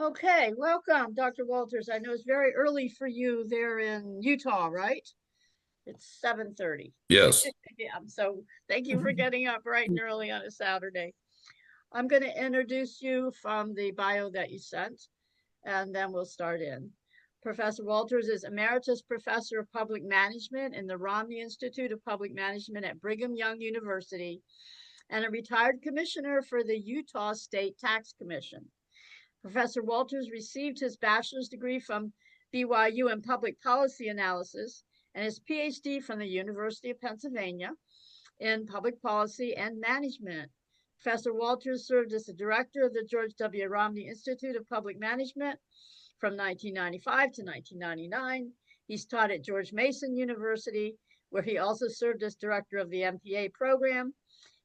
Okay, welcome, Dr. Walters. I know it's very early for you there in Utah, right? It's 7:30. Yes. Yeah, so thank you for getting up bright and early on a Saturday. I'm going to introduce you from the bio that you sent, and then we'll start in. Professor Walters is Emeritus Professor of Public Management in the Romney Institute of Public Management at Brigham Young University and a retired commissioner for the Utah State Tax Commission. Professor Walters received his bachelor's degree from BYU in public policy analysis and his PhD from the University of Pennsylvania in public policy and management. Professor Walters served as the director of the George W. Romney Institute of Public Management from 1995 to 1999. He's taught at George Mason University, where he also served as director of the MPA program.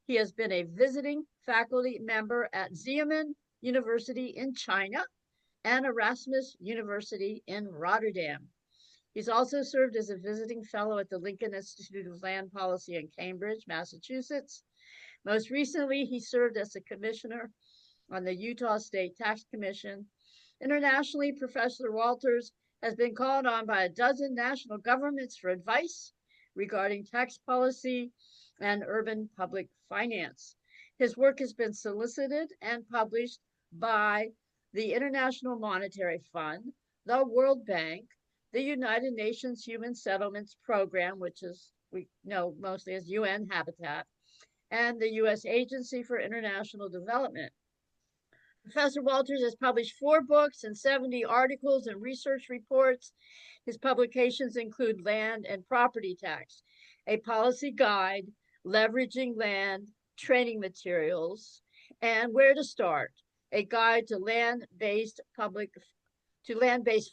He has been a visiting faculty member at Xiamen University in China and Erasmus University in Rotterdam. He's also served as a visiting fellow at the Lincoln Institute of Land Policy in Cambridge, Massachusetts. Most recently, he served as a commissioner on the Utah State Tax Commission. Internationally, Professor Walters has been called on by a dozen national governments for advice regarding tax policy and urban public finance. His work has been solicited and published by the International Monetary Fund, the World Bank, the United Nations Human Settlements Program, which is we know mostly as UN Habitat, and the U.S. Agency for International Development. Professor Walters has published 4 books and 70 articles and research reports. His publications include Land and Property Tax, a policy guide, leveraging land, training materials, and Where to Start, a guide to land-based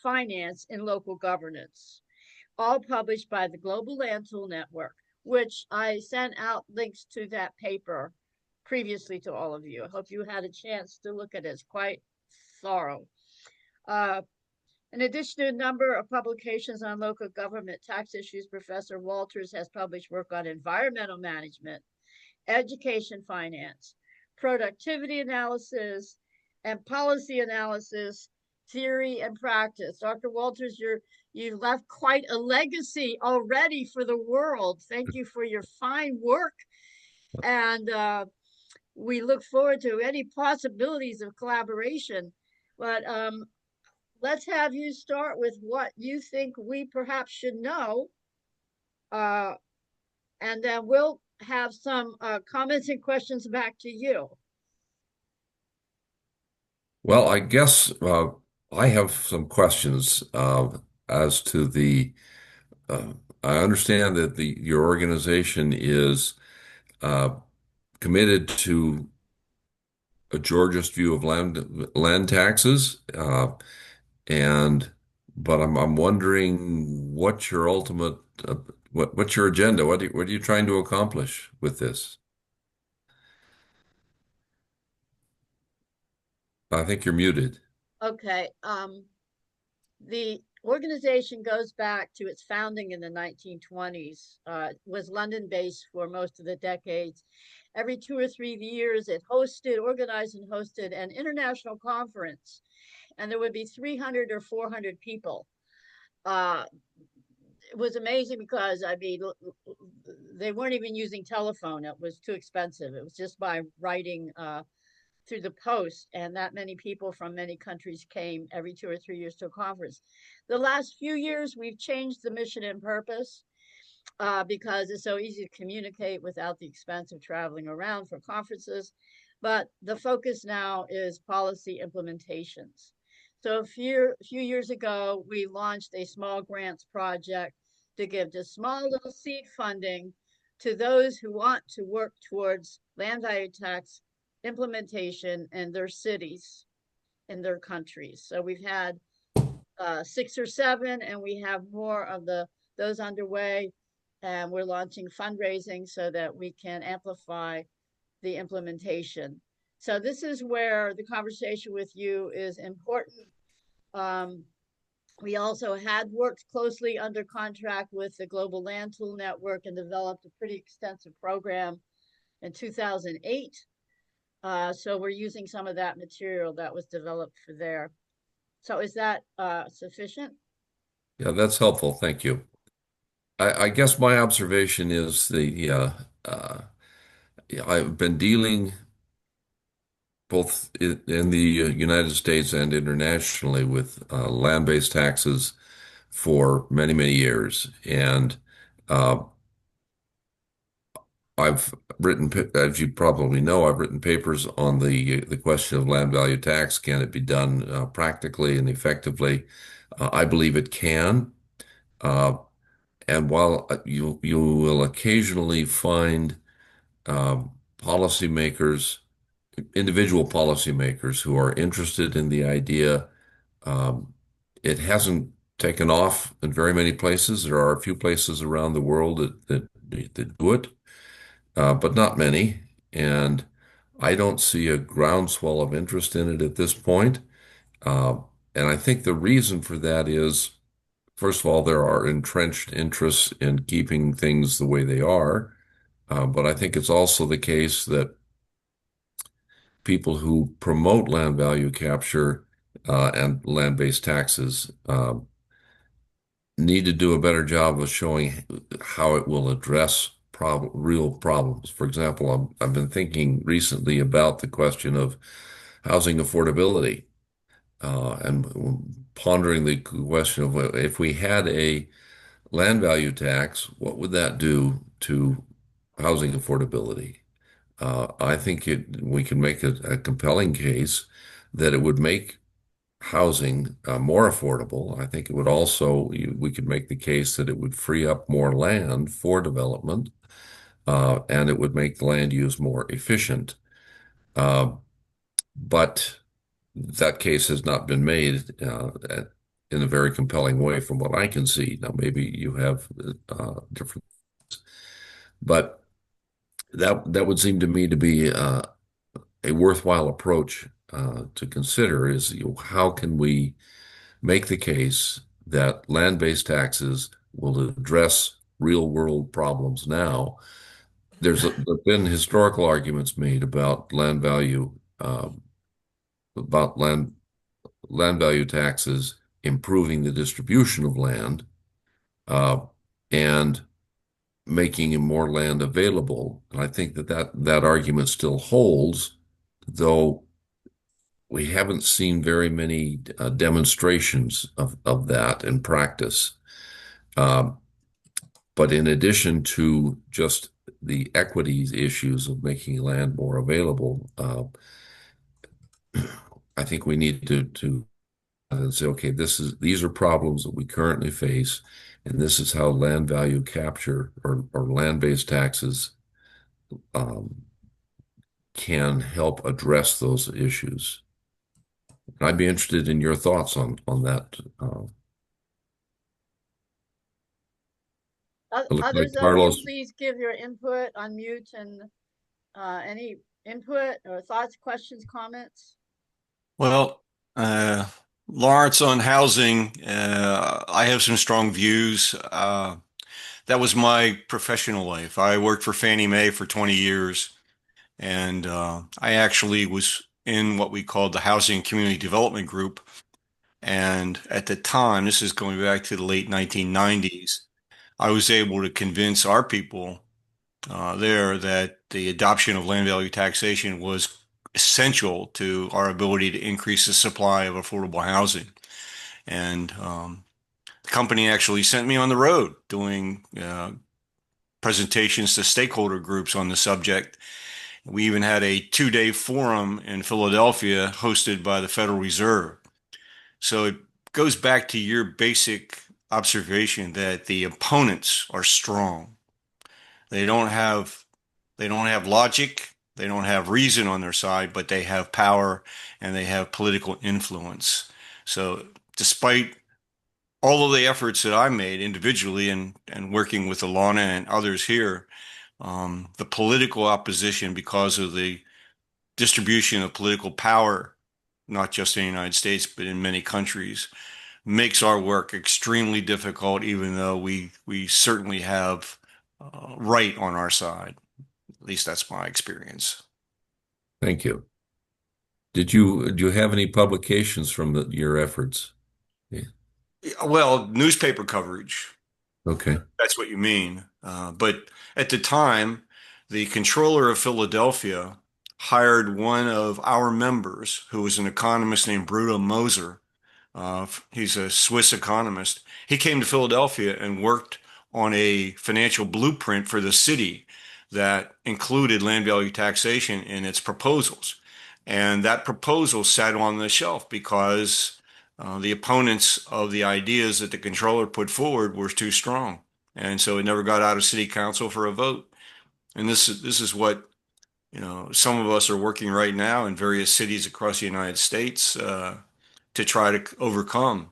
finance in local governance, all published by the Global Land Tool Network, which I sent out links to that paper previously to all of you. I hope you had a chance to look at it. It's quite thorough. In addition to a number of publications on local government tax issues, Professor Walters has published work on environmental management, education finance, productivity analysis, and policy analysis, theory and practice. Dr. Walters, you've left quite a legacy already for the world. Thank you for your fine work. And we look forward to any possibilities of collaboration. But let's have you start with what you think we perhaps should know. And then we'll have some comments and questions back to you. Well, I guess I have some questions as to the. I understand that your organization is uh, committed to a Georgist view of land taxes, and but I'm wondering what's your ultimate what's your agenda? What are you trying to accomplish with this? I think you're muted. Okay. The organization goes back to its founding in the 1920s. Was London based for most of the decades. Every 2 or 3 years, it organized and hosted an international conference, and there would be 300 or 400 people. It was amazing because they weren't even using telephone. It was too expensive. It was just by writing through the post, and that many people from many countries came every 2 or 3 years to a conference. The last few years, we've changed the mission and purpose because it's so easy to communicate without the expense of traveling around for conferences. But the focus now is policy implementations. So a few years ago, we launched a small grants project to give just small little seed funding to those who want to work towards land value tax implementation in their cities, in their countries. So we've had 6 or 7, and we have more of those underway. And we're launching fundraising so that we can amplify the implementation. So this is where the conversation with you is important. We also had worked closely under contract with the Global Land Tool Network and developed a pretty extensive program in 2008. So we're using some of that material that was developed for there. So is that sufficient? Yeah, that's helpful. Thank you. I guess my observation is uh, I've been dealing both in the United States and internationally with land-based taxes for many, many years. And uh, I've as you probably know, I've written papers on the question of land value tax. Can it be done practically and effectively? I believe it can. Uh, and while you will occasionally find um, policymakers, individual policymakers who are interested in the idea, um, it hasn't taken off in very many places. There are a few places around the world that do it, but not many. And I don't see a groundswell of interest in it at this point. Uh, and I think the reason for that is, first of all, there are entrenched interests in keeping things the way they are. But I think it's also the case that people who promote land value capture and land-based taxes need to do a better job of showing how it will address real problems. For example, I've been thinking recently about the question of housing affordability and pondering the question of if we had a land value tax, what would that do to housing affordability? I think we can make a compelling case that it would make housing more affordable. I think it would also, we could make the case that it would free up more land for development, and it would make the land use more efficient. Uh, but that case has not been made in a very compelling way from what I can see. Now, maybe you have different, but that would seem to me to be a worthwhile approach to consider is, how can we make the case that land-based taxes will address real-world problems now. There've been historical arguments made about about land value taxes improving the distribution of land uh, and making more land available. And I think that argument still holds, though we haven't seen very many demonstrations of that in practice. Um, but in addition to just the equities issues of making land more available, I think we need to say, okay, these are problems that we currently face, and this is how land value capture or land-based taxes um, can help address those issues. I'd be interested in your thoughts on that. It looks like Others of you, Carlos. please give your input, unmute, and any input or thoughts, questions, comments. Well, uh, Lawrence, on housing, I have some strong views. That was my professional life. I worked for Fannie Mae for 20 years, and I actually was in what we called the Housing Community Development Group. And at the time, this is going back to the late 1990s, I was able to convince our people there that the adoption of land value taxation was essential to our ability to increase the supply of affordable housing. And the company actually sent me on the road doing presentations to stakeholder groups on the subject. We even had a 2-day forum in Philadelphia hosted by the Federal Reserve. So it goes back to your basic observation that the opponents are strong. They don't have they don't have logic, they don't have reason on their side, but they have power and they have political influence. So despite all of the efforts that I made individually and working with Alana and others here, the political opposition because of the distribution of political power, not just in the United States, but in many countries, makes our work extremely difficult, even though we certainly have right on our side. At least that's my experience. Thank you. Do you have any publications from your efforts? Yeah. Well, newspaper coverage. Okay. That's what you mean. But at the time, the controller of Philadelphia hired one of our members, who was an economist named Bruno Moser. He's a Swiss economist. He came to Philadelphia and worked on a financial blueprint for the city that included land value taxation in its proposals. And that proposal sat on the shelf because the opponents of the ideas that the controller put forward were too strong. And so it never got out of city council for a vote. And this is what, some of us are working right now in various cities across the United States to try to overcome.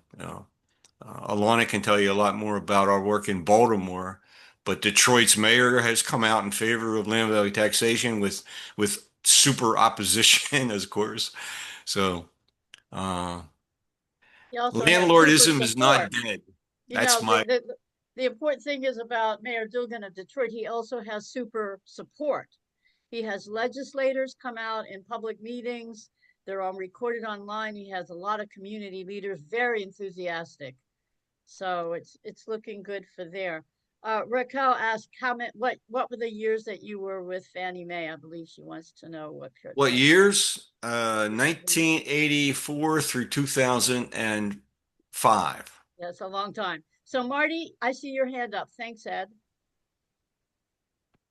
Alana can tell you a lot more about our work in Baltimore, but Detroit's mayor has come out in favor of land value taxation with super opposition, of course. So He also has super landlordism is not support. dead. You That's know, my the important thing is about Mayor Duggan of Detroit, he also has super support. He has legislators come out in public meetings. They're all recorded online. He has a lot of community leaders, very enthusiastic. So it's looking good for there. Raquel asked what were the years that you were with Fannie Mae? I believe she wants to know what what time. years? 1984 through 2005. That's a long time. So Marty, I see your hand up. Thanks, Ed.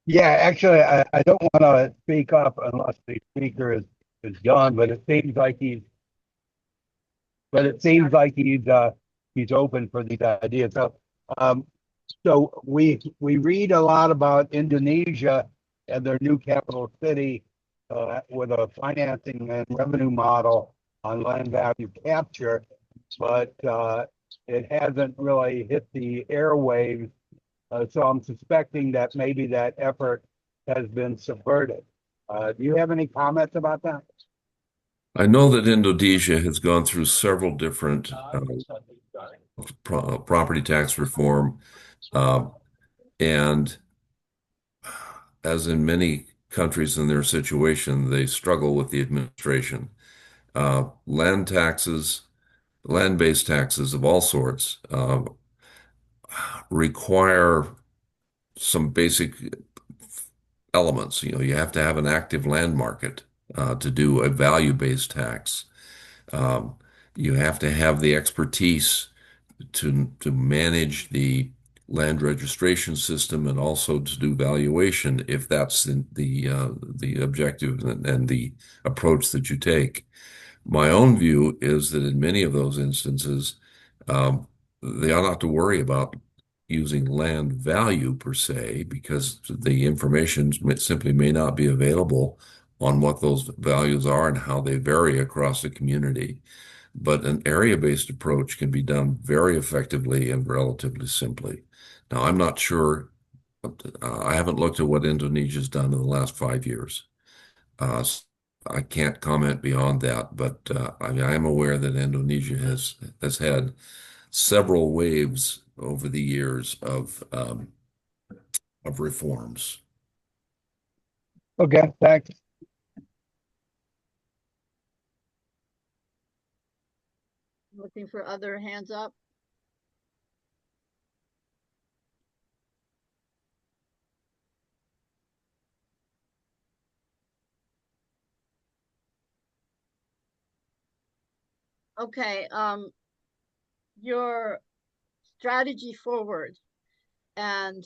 Yeah, actually, I don't want to speak up unless the speaker is done, but it seems like he's open for these ideas. Um, so we read a lot about Indonesia and their new capital city with a financing and revenue model on land value capture, but it hasn't really hit the airwaves. So I'm suspecting that maybe that effort has been subverted. Do you have any comments about that? I know that Indonesia has gone through several different property tax reform, uh, and as in many countries in their situation, they struggle with the administration. Land taxes, land-based taxes of all sorts, require some basic elements. You have to have an active land market to do a value-based tax. Um, you have to have the expertise to manage the land registration system and also to do valuation if that's the objective and the approach that you take. My own view is that in many of those instances, um, they ought not to worry about using land value per se because the information simply may not be available on what those values are and how they vary across the community. But an area-based approach can be done very effectively and relatively simply. Now, I'm not sure, I haven't looked at what Indonesia's done in the last 5 years. I can't comment beyond that, but I am aware that Indonesia has had several waves over the years of reforms. Okay, thanks. Looking for other hands up. Okay, your strategy forward, and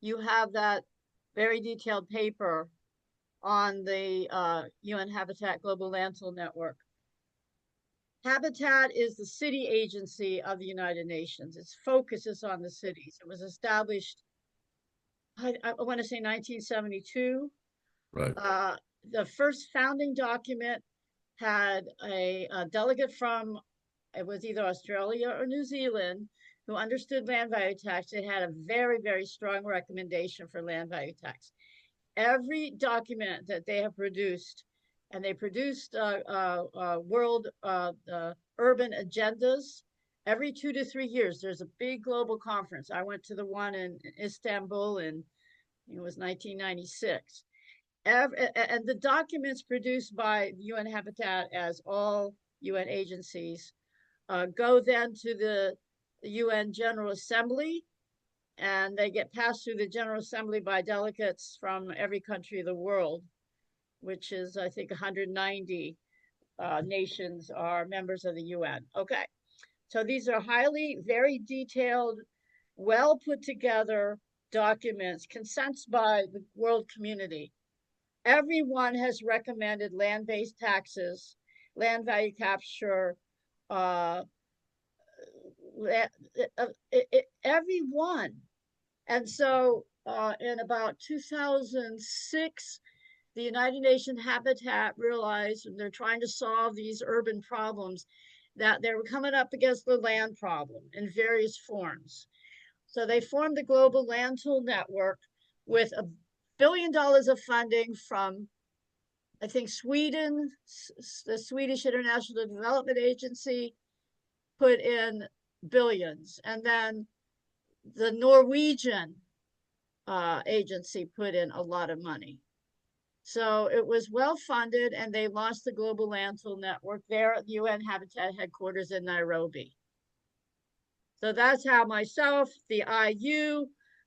you have that very detailed paper on the UN Habitat Global Landfill Network. Habitat is the city agency of the United Nations. Its focus is on the cities. It was established, I want to say 1972. Right. The first founding document had a delegate from, it was either Australia or New Zealand, who understood land value tax. It had a very, very strong recommendation for land value tax. Every document that they have produced, and they produced world urban agendas every 2 to 3 years. There's a big global conference. I went to the one in Istanbul in, it was 1996. and the documents produced by UN Habitat, as all UN agencies, go then to the UN General Assembly, and they get passed through the General Assembly by delegates from every country of the world, which is, I think, 190 nations are members of the UN. Okay, so these are very detailed, well put together documents, consents by the world community. Everyone has recommended land-based taxes, land value capture, uh, everyone. And so in about 2006, the United Nations Habitat realized, and they're trying to solve these urban problems, that they were coming up against the land problem in various forms. So they formed the Global Land Tool Network with $1 billion of funding from, I think, Sweden, the Swedish International Development Agency put in billions. And then the Norwegian agency put in a lot of money. So it was well funded, and they launched the Global Land Tool Network there at the UN Habitat headquarters in Nairobi. So that's how myself, the IU,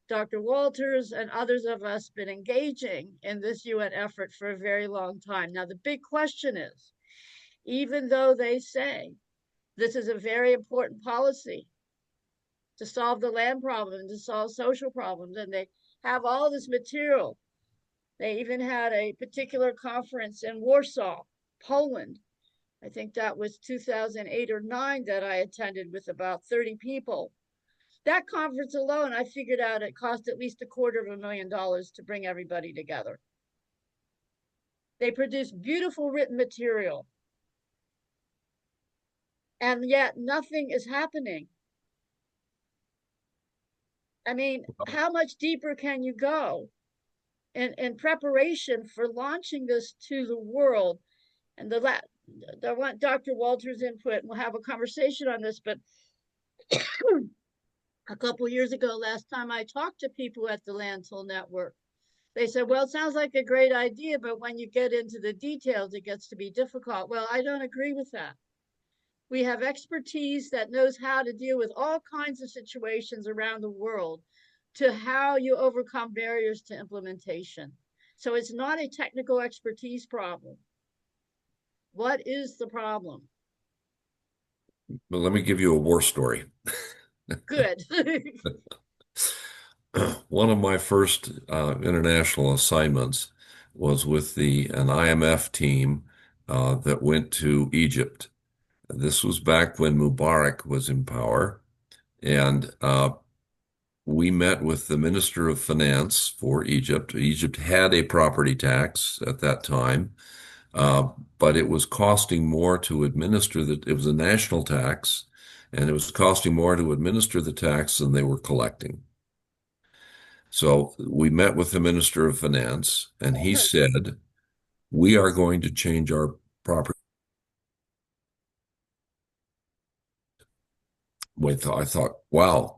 Dr. Walters, and others of us been engaging in this UN effort for a very long time. Now, the big question is, even though they say this is a very important policy to solve the land problem and to solve social problems, and they have all this material. They even had a particular conference in Warsaw, Poland. I think that was 2008 or 9 that I attended with about 30 people. That conference alone, I figured out it cost at least $250,000 to bring everybody together. They produced beautiful written material. And yet nothing is happening. I mean, how much deeper can you go in preparation for launching this to the world? And I want Dr. Walters' input, and we'll have a conversation on this, but a couple years ago, last time I talked to people at the Land Tool Network, they said, well, it sounds like a great idea, but when you get into the details, it gets to be difficult. Well, I don't agree with that. We have expertise that knows how to deal with all kinds of situations around the world, to how you overcome barriers to implementation. So it's not a technical expertise problem. What is the problem? Well, let me give you a war story. Good. One of my first international assignments was with an IMF team that went to Egypt. This was back when Mubarak was in power, and we met with the Minister of Finance for Egypt. Egypt had a property tax at that time, but it was costing more to administer it was a national tax, and it was costing more to administer the tax than they were collecting. So we met with the Minister of Finance, and he said, we are going to change our property. I thought, wow,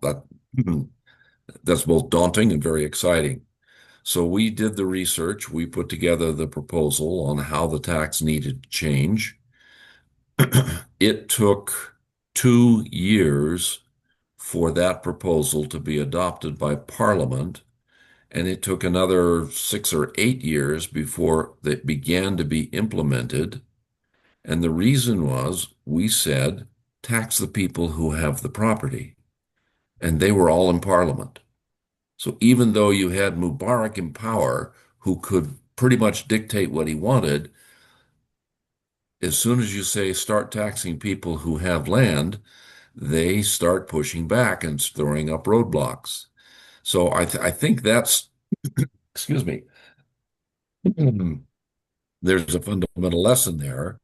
that's both daunting and very exciting. So we did the research. We put together the proposal on how the tax needed to change. It took 2 years for that proposal to be adopted by Parliament, and it took another 6 or 8 years before it began to be implemented. And the reason was, we said, tax the people who have the property. And they were all in Parliament. So even though you had Mubarak in power, who could pretty much dictate what he wanted, as soon as you say start taxing people who have land, they start pushing back and throwing up roadblocks. So I think that's, excuse me, there's a fundamental lesson there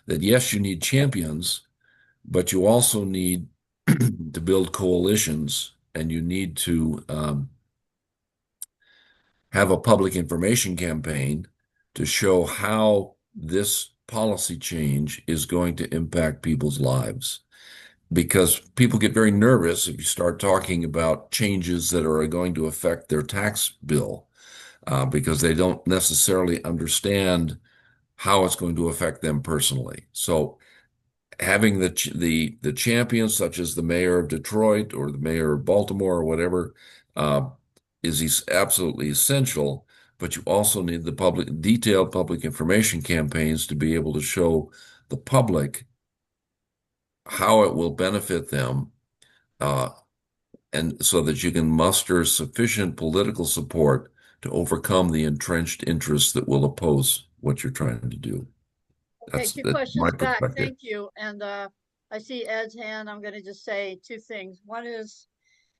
that yes, you need champions, but you also need to build coalitions, and you need to have a public information campaign to show how this policy change is going to impact people's lives. Because people get very nervous if you start talking about changes that are going to affect their tax bill. because they don't necessarily understand how it's going to affect them personally. So having the champions such as the mayor of Detroit or the mayor of Baltimore or whatever is absolutely essential. But you also need the detailed public information campaigns to be able to show the public how it will benefit them, uh, and so that you can muster sufficient political support to overcome the entrenched interests that will oppose what you're trying to do. Okay, two That's my questions back. perspective. Thank you. And I see Ed's hand. I'm going to just say two things. One is,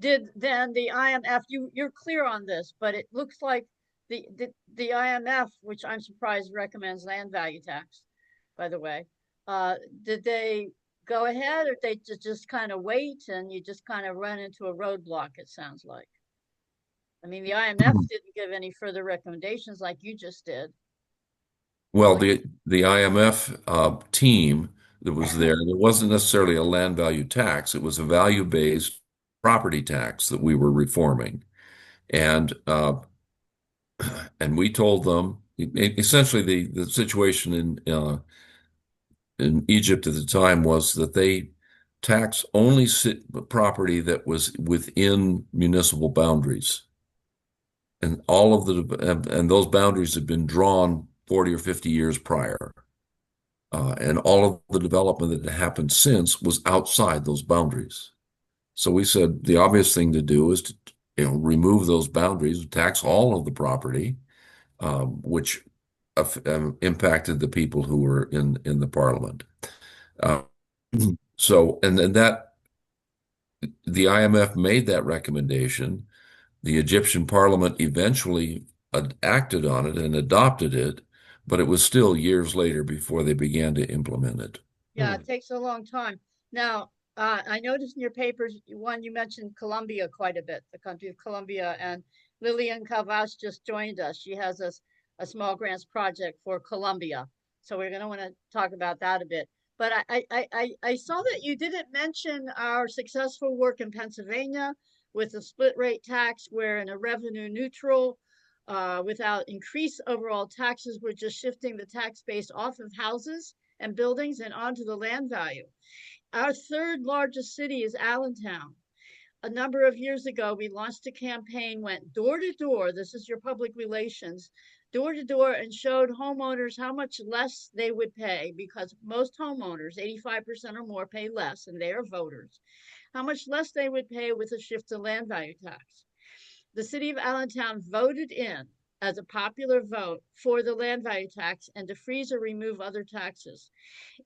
did then the IMF, you're clear on this, but it looks like the IMF, which I'm surprised recommends land value tax, by the way, did they go ahead, or they just kind of wait and you just kind of run into a roadblock, it sounds like? I mean, the IMF didn't give any further recommendations like you just did. Well, the IMF team that was there wasn't necessarily a land value tax. It was a value-based property tax that we were reforming. And and we told them essentially the situation in Egypt at the time was that they tax only property that was within municipal boundaries. And all of and those boundaries had been drawn 40 or 50 years prior. And all of the development that had happened since was outside those boundaries. So we said the obvious thing to do is to remove those boundaries, tax all of the property, which impacted the people who were in the parliament. So, and then the IMF made that recommendation. The Egyptian parliament eventually acted on it and adopted it, but it was still years later before they began to implement it. Yeah, it takes a long time. Now, I noticed in your papers, one, you mentioned Colombia quite a bit, the country of Colombia, and Lillian Calvas just joined us. She has a small grants project for Colombia. So we're going to want to talk about that a bit. But I saw that you didn't mention our successful work in Pennsylvania with a split rate tax, where in a revenue neutral, without increased overall taxes, we're just shifting the tax base off of houses and buildings and onto the land value. Our third largest city is Allentown. A number of years ago, we launched a campaign, went door to door. This is your public relations, door to door, and showed homeowners how much less they would pay, because most homeowners, 85% or more, pay less, and they are voters, how much less they would pay with a shift to land value tax. The city of Allentown voted in as a popular vote for the land value tax and to freeze or remove other taxes.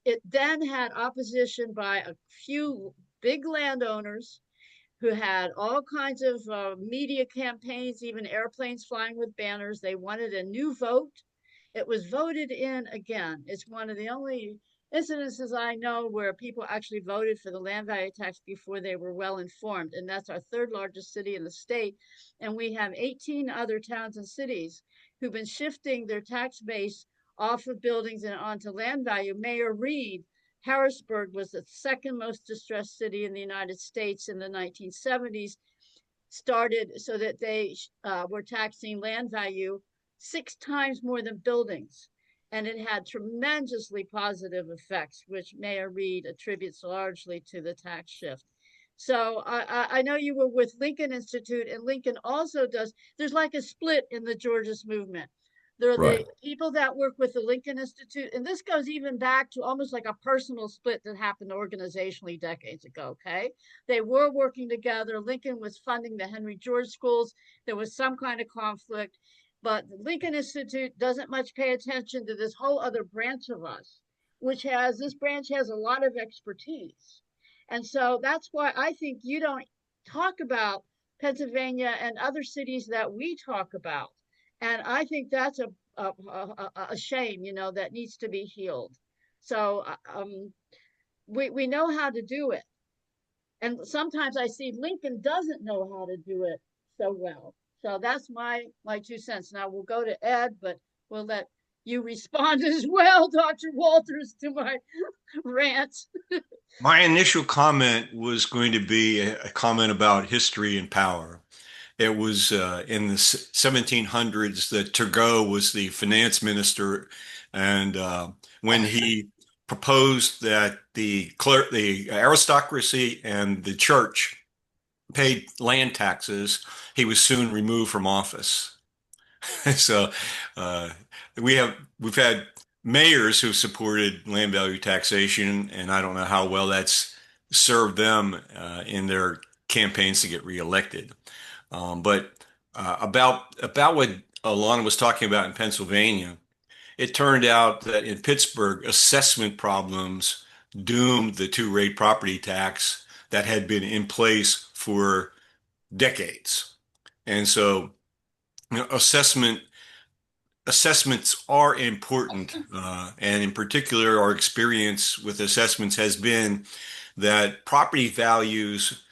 It then had opposition by a few big landowners who had all kinds of media campaigns, even airplanes flying with banners. They wanted a new vote. It was voted in again. It's one of the only incidences I know where people actually voted for the land value tax before they were well informed. And that's our third largest city in the state. And we have 18 other towns and cities who've been shifting their tax base off of buildings and onto land value. Mayor Reed, Harrisburg was the second most distressed city in the United States in the 1970s, started so that they were taxing land value 6 times more than buildings. And it had tremendously positive effects, which Mayor Reed attributes largely to the tax shift. So I know you were with Lincoln Institute, and Lincoln also does, there's like a split in the Georgist movement. There are the people that work with the Lincoln Institute, and this goes even back to almost like a personal split that happened organizationally decades ago, okay? They were working together. Lincoln was funding the Henry George schools. There was some kind of conflict, but the Lincoln Institute doesn't much pay attention to this whole other branch of us, this branch has a lot of expertise. And so that's why I think you don't talk about Pennsylvania and other cities that we talk about. And I think that's a shame, that needs to be healed. So we know how to do it. And sometimes I see Lincoln doesn't know how to do it so well. So that's my 2 cents. Now we'll go to Ed, but we'll let you respond as well, Dr. Walters, to my rant. My initial comment was going to be a comment about history and power. It was in the 1700s that Turgot was the finance minister, and when he proposed that the aristocracy and the church paid land taxes, he was soon removed from office. So uh, we've had mayors who supported land value taxation, and I don't know how well that's served them in their campaigns to get reelected. But about what Alana was talking about in Pennsylvania, it turned out that in Pittsburgh, assessment problems doomed the two-rate property tax that had been in place for decades. And so, assessments are important, and in particular, our experience with assessments has been that property values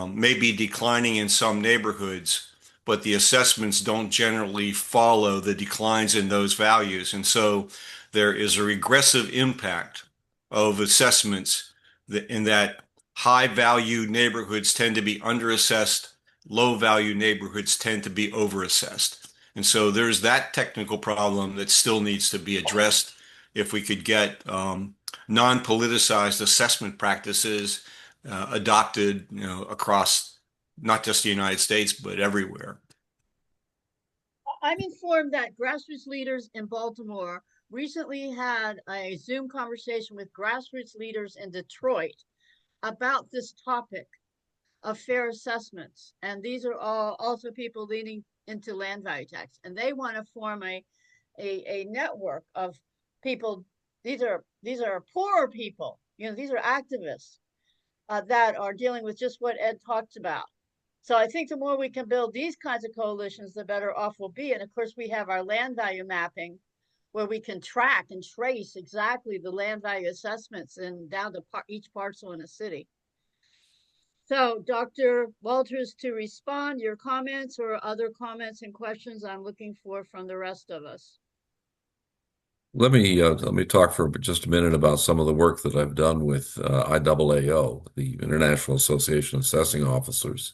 may be declining in some neighborhoods, but the assessments don't generally follow the declines in those values. And so there is a regressive impact of assessments in that high value neighborhoods tend to be underassessed, low value neighborhoods tend to be overassessed. And so there's that technical problem that still needs to be addressed if we could get non-politicized assessment practices adopted, across not just the United States, but everywhere. I'm informed that grassroots leaders in Baltimore recently had a Zoom conversation with grassroots leaders in Detroit about this topic of fair assessments. And these are all also people leaning into land value tax. And they want to form a network of people. These are poorer people. These are activists that are dealing with just what Ed talked about. So I think the more we can build these kinds of coalitions, the better off we'll be. And of course, we have our land value mapping where we can track and trace exactly the land value assessments and down to each parcel in a city. So Dr. Walters, to respond, your comments or other comments and questions I'm looking for from the rest of us. Let me talk for just a minute about some of the work that I've done with IAAO, the International Association of Assessing Officers.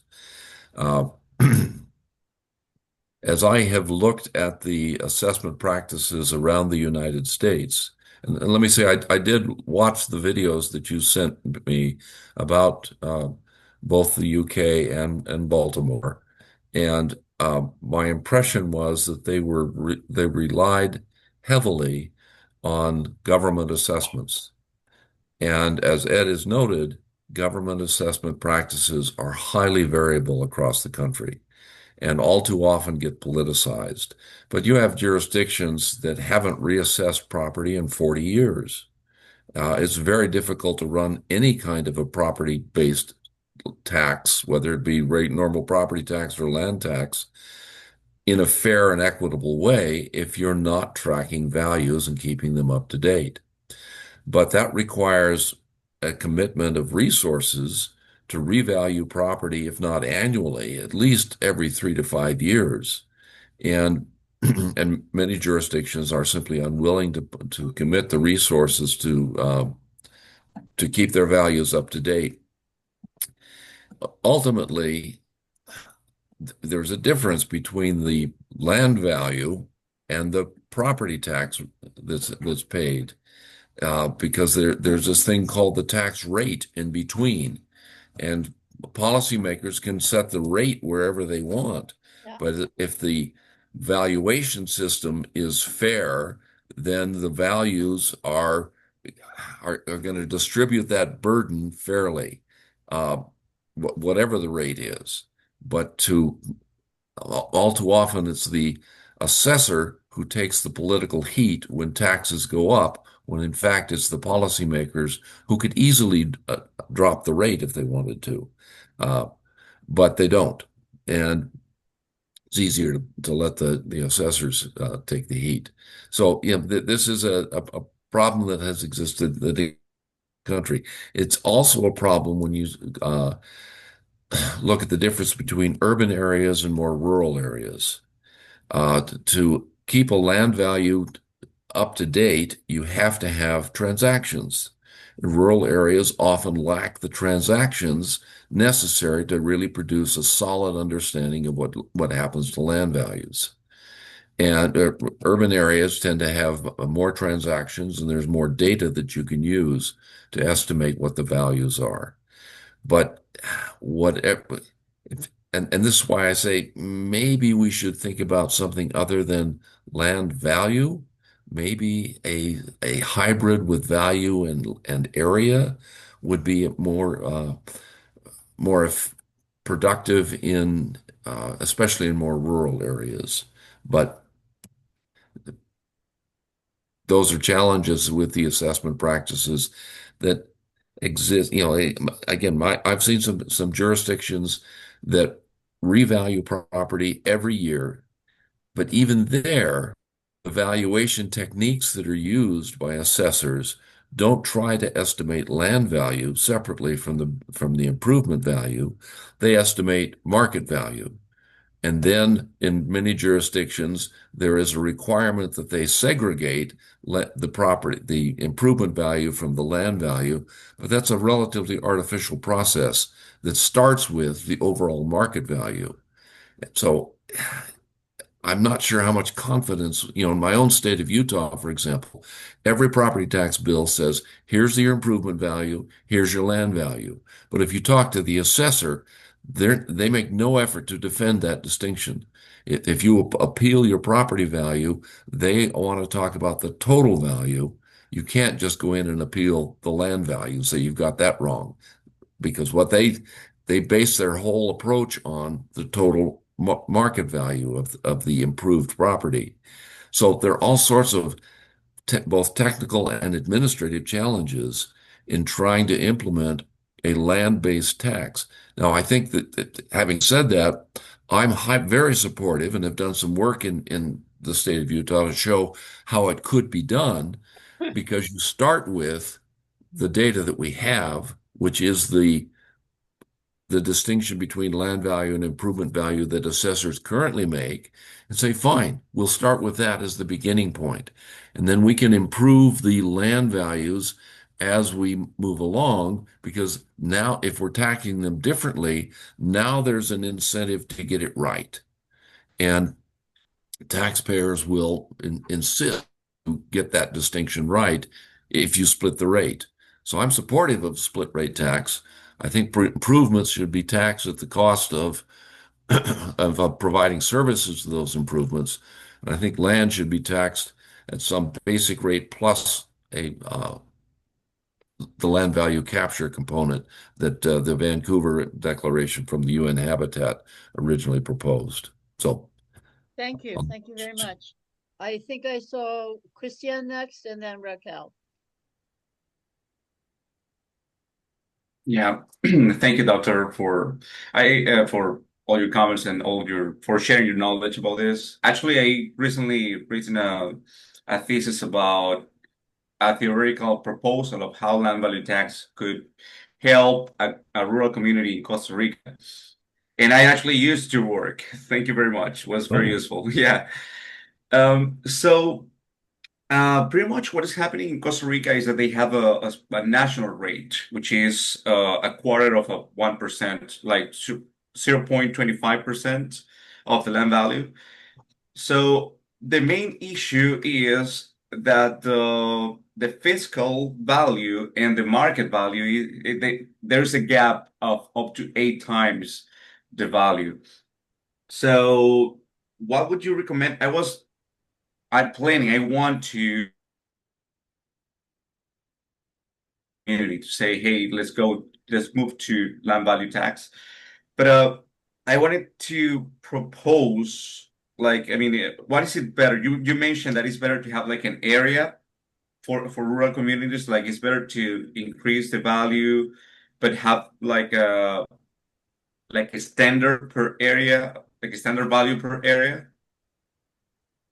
As I have looked at the assessment practices around the United States, and let me say I did watch the videos that you sent me about both the UK and Baltimore, and my impression was that they relied heavily on government assessments. And as Ed has noted, government assessment practices are highly variable across the country and all too often get politicized. But you have jurisdictions that haven't reassessed property in 40 years. It's very difficult to run any kind of a property-based tax, whether it be normal property tax or land tax, in a fair and equitable way if you're not tracking values and keeping them up to date. But that requires a commitment of resources to revalue property, if not annually, at least every 3 to 5 years. And many jurisdictions are simply unwilling to commit the resources to keep their values up to date. Ultimately, there's a difference between the land value and the property tax that's paid, because there's this thing called the tax rate in between, and policymakers can set the rate wherever they want. Yeah. But if the valuation system is fair, then the values are going to distribute that burden fairly, whatever the rate is. But all too often, it's the assessor who takes the political heat when taxes go up, when in fact it's the policymakers who could easily drop the rate if they wanted to, but they don't. And it's easier to let the assessors take the heat. So this is a problem that has existed in the country. It's also a problem when you look at the difference between urban areas and more rural areas. To keep a land value up to date, you have to have transactions. Rural areas often lack the transactions necessary to really produce a solid understanding of what happens to land values. And urban areas tend to have more transactions, and there's more data that you can use to estimate what the values are. But whatever, and this is why I say maybe we should think about something other than land value, maybe a hybrid with value and area would be more productive in especially in more rural areas. But those are challenges with the assessment practices that exist. Again, I've seen some jurisdictions that revalue property every year, but even there, the valuation techniques that are used by assessors don't try to estimate land value separately from the improvement value. They estimate market value. And then in many jurisdictions, there is a requirement that they segregate the improvement value from the land value, but that's a relatively artificial process that starts with the overall market value. So I'm not sure how much confidence, in my own state of Utah, for example, every property tax bill says, here's your improvement value, here's your land value. But if you talk to the assessor, they make no effort to defend that distinction. If you appeal your property value, they want to talk about the total value. You can't just go in and appeal the land value and say you've got that wrong, because they base their whole approach on the total market value of the improved property. So there are all sorts of both technical and administrative challenges in trying to implement a land-based tax. Now, I think that having said that, I'm very supportive and have done some work in the state of Utah to show how it could be done, because you start with the data that we have, which is the distinction between land value and improvement value that assessors currently make, and say, fine, we'll start with that as the beginning point. And then we can improve the land values as we move along, because now if we're taxing them differently, now there's an incentive to get it right. And taxpayers will insist to get that distinction right if you split the rate. So I'm supportive of split rate tax. I think improvements should be taxed at the cost of providing services to those improvements. And I think land should be taxed at some basic rate plus the land value capture component that the Vancouver Declaration from the UN Habitat originally proposed. So, Thank you. Thank you very much. I think I saw Christian next and then Raquel. Yeah, thank you, Doctor, for all your comments and for sharing your knowledge about this. Actually, I recently written a thesis about a theoretical proposal of how land value tax could help a rural community in Costa Rica. And I actually used your work. Thank you very much. It was very useful. Yeah. So pretty much what is happening in Costa Rica is that they have a national rate, which is a quarter of 1%, like 0.25% of the land value. So the main issue is that the fiscal value and the market value, there's a gap of up to 8 times the value. So what would you recommend? I want to say, hey, let's move to land value tax. But I wanted to propose, like, I mean, what is it better? You mentioned that it's better to have like an area for rural communities, like it's better to increase the value, but have like a standard per area, like a standard value per area.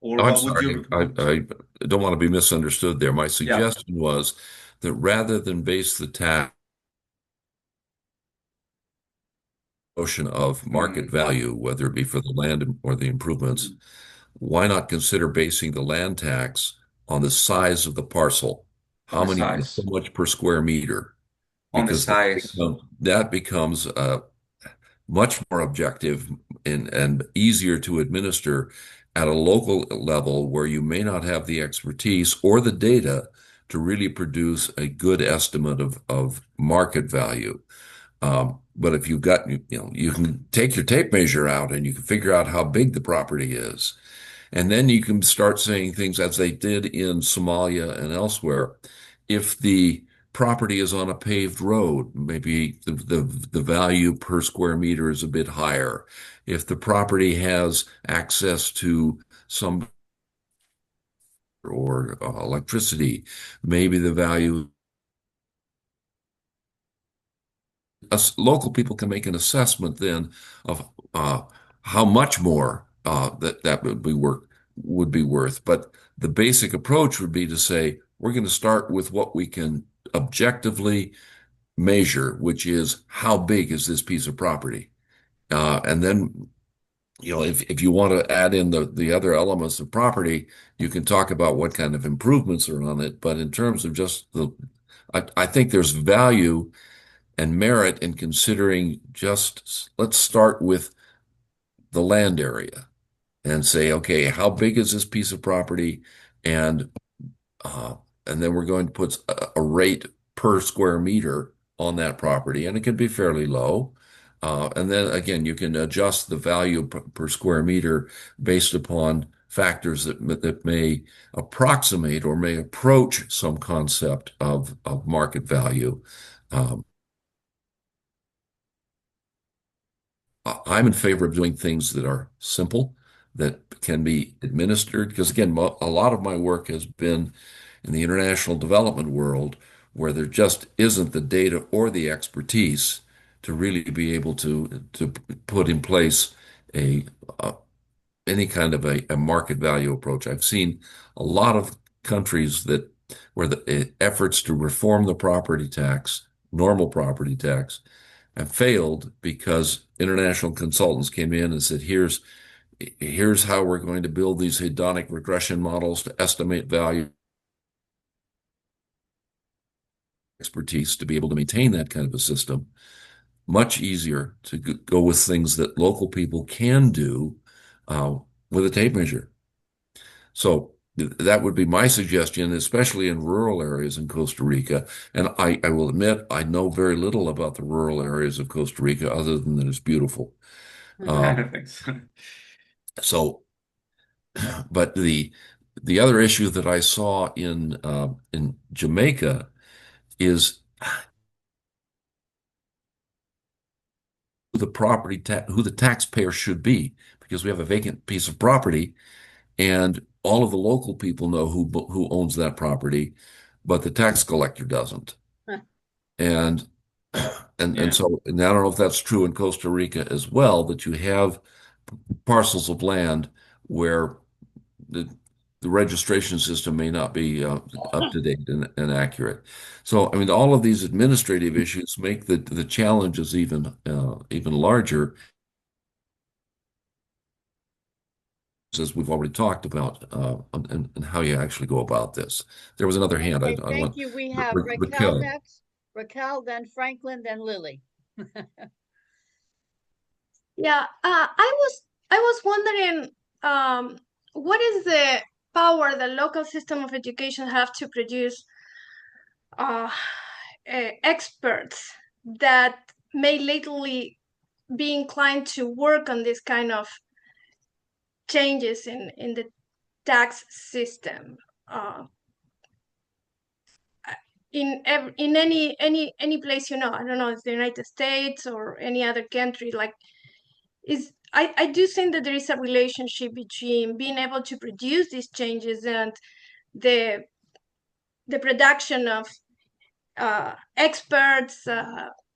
Or I'm what would you sorry, I don't want to be misunderstood there. My Yeah. suggestion was that rather than base the tax notion of market value, whether it be for the land or the improvements, why not consider basing the land tax on the size of the parcel? On how the many, so size. much per square meter, On the because size. that becomes much more objective and easier to administer at a local level where you may not have the expertise or the data to really produce a good estimate of market value. But if you've got, you can take your tape measure out and you can figure out how big the property is. And then you can start saying things as they did in Somalia and elsewhere. If the property is on a paved road, maybe the value per square meter is a bit higher. If the property has access to some or electricity, maybe the value us local people can make an assessment then of how much more that would be worth. But the basic approach would be to say we're going to start with what we can objectively measure, which is how big is this piece of property, and then if you want to add in the other elements of property, you can talk about what kind of improvements are on it. But in terms of just I think there's value and merit in considering just let's start with the land area and say, okay, how big is this piece of property? And uh, and then we're going to put a rate per square meter on that property, and it can be fairly low. And then again, you can adjust the value per square meter based upon factors that may approximate or may approach some concept of market value. Um, I'm in favor of doing things that are simple, that can be administered. Because again, a lot of my work has been in the international development world where there just isn't the data or the expertise to really be able to put in place a any kind of a market value approach. I've seen a lot of countries that where the efforts to reform the property tax, normal property tax, have failed because international consultants came in and said, here's how we're going to build these hedonic regression models to estimate value expertise to be able to maintain that kind of a system. Much easier to go with things that local people can do uh, with a tape measure. So that would be my suggestion, especially in rural areas in Costa Rica. And I will admit, I know very little about the rural areas of Costa Rica other than that it's beautiful. Uh, Thanks. so, but the other issue that I saw in Jamaica is who the taxpayer should be, because we have a vacant piece of property, and all of the local people know who owns that property, but the tax collector doesn't. Huh. And Yeah. so and I don't know if that's true in Costa Rica as well, that you have parcels of land where the the registration system may not be up to date and accurate. So, I mean, all of these administrative issues make the challenges even larger, as we've already talked about, and how you actually go about this. There was another hand. Okay, I thank want you. We have Raquel Raquel. next. Raquel, then Franklin, then Lily. Yeah, I was wondering, what is the power the local system of education have to produce uh, experts that may lately be inclined to work on this kind of changes in the tax system, in any place, I don't know, it's the United States or any other country, like I do think that there is a relationship between being able to produce these changes and the the production of experts,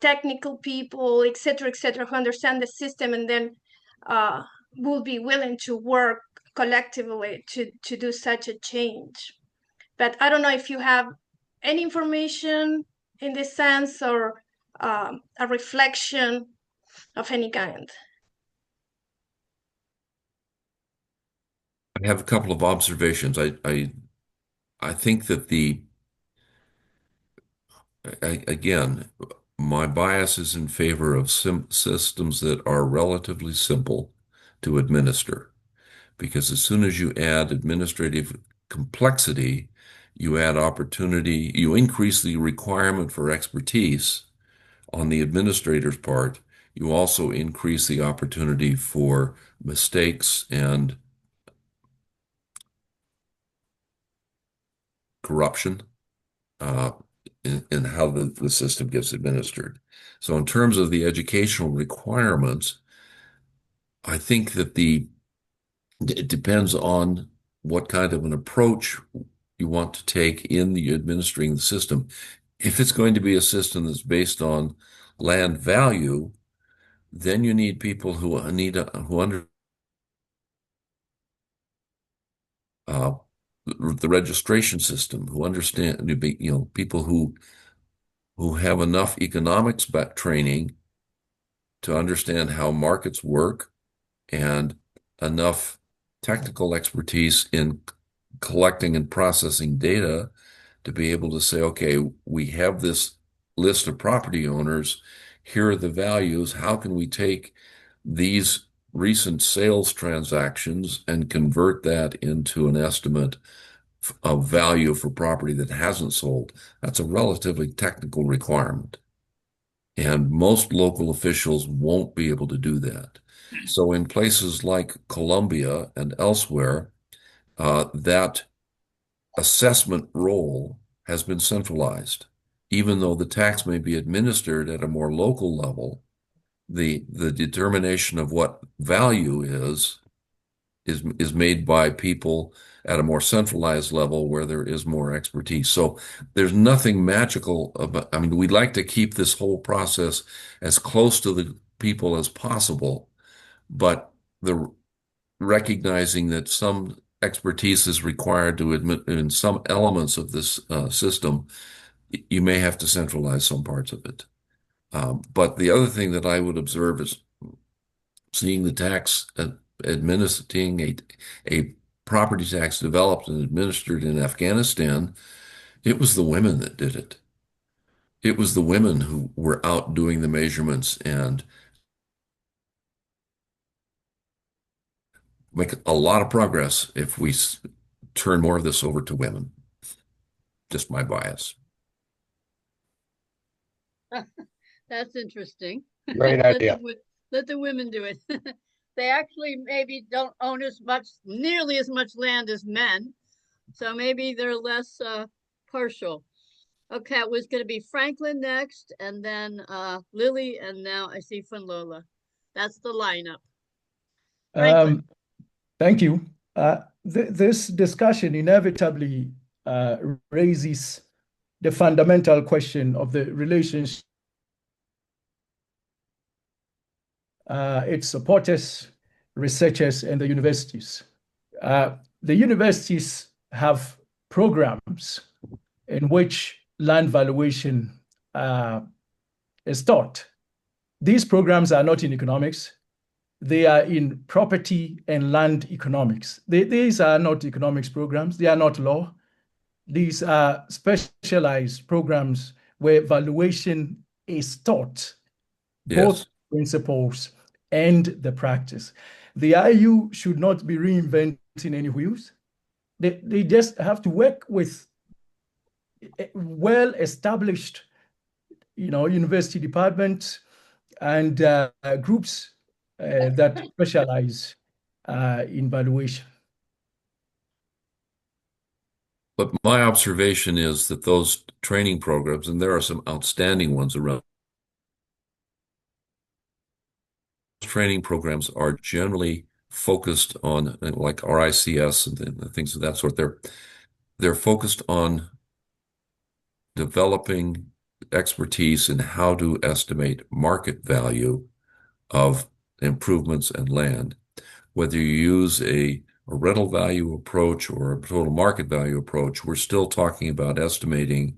technical people, etc., etc., who understand the system and then uh, will be willing to work collectively to do such a change. But I don't know if you have any information in this sense or a reflection of any kind. I have a couple of observations. I think that again, my bias is in favor of systems that are relatively simple to administer, because as soon as you add administrative complexity, you add opportunity, you increase the requirement for expertise on the administrator's part. You also increase the opportunity for mistakes and corruption uh, in how the system gets administered. So in terms of the educational requirements, I think that it depends on what kind of an approach you want to take in the administering the system. If it's going to be a system that's based on land value, then you need people who under uh, the registration system, who understand, people who have enough economics training to understand how markets work and enough technical expertise in collecting and processing data to be able to say, okay, we have this list of property owners. Here are the values. How can we take these recent sales transactions and convert that into an estimate of value for property that hasn't sold? That's a relatively technical requirement. And most local officials won't be able to do that. So in places like Colombia and elsewhere, that assessment role has been centralized. Even though the tax may be administered at a more local level, the determination of what value is made by people at a more centralized level where there is more expertise. So there's nothing magical about, I mean, we'd like to keep this whole process as close to the people as possible, but the recognizing that some expertise is required to admit in some elements of this system, you may have to centralize some parts of it. But the other thing that I would observe is seeing the tax administering a property tax developed and administered in Afghanistan. It was the women that did it. It was the women who were out doing the measurements and make a lot of progress if we turn more of this over to women. Just my bias. That's interesting. Great idea. Let the women do it. They actually maybe don't own nearly as much land as men. So maybe they're less partial. Okay, it was going to be Franklin next, and then Lily, and now I see Funlola. That's the lineup. Franklin. Thank you. This discussion inevitably raises the fundamental question of the relationship its supporters, researchers, and the universities. The universities have programs in which land valuation is taught. These programs are not in economics. They are in property and land economics. These are not economics programs. They are not law. These are specialized programs where valuation is taught, both principles and the practice. The IU should not be reinventing any wheels. They just have to work with well-established, university departments and groups that specialize in valuation. But my observation is that those training programs, and there are some outstanding ones around, training programs are generally focused on, like RICS and things of that sort. They're focused on developing expertise in how to estimate market value of improvements and land. Whether you use a rental value approach or a total market value approach, we're still talking about estimating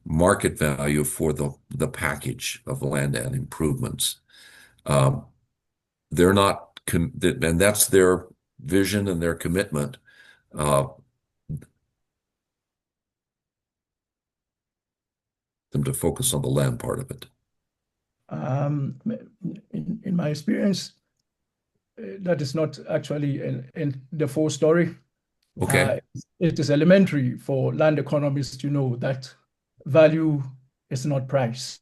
market value for the package of land and improvements. They're not, and that's their vision and their commitment. them to focus on the land part of it? In my experience, that is not actually in the full story. Okay. It is elementary for land economists to know that value is not price.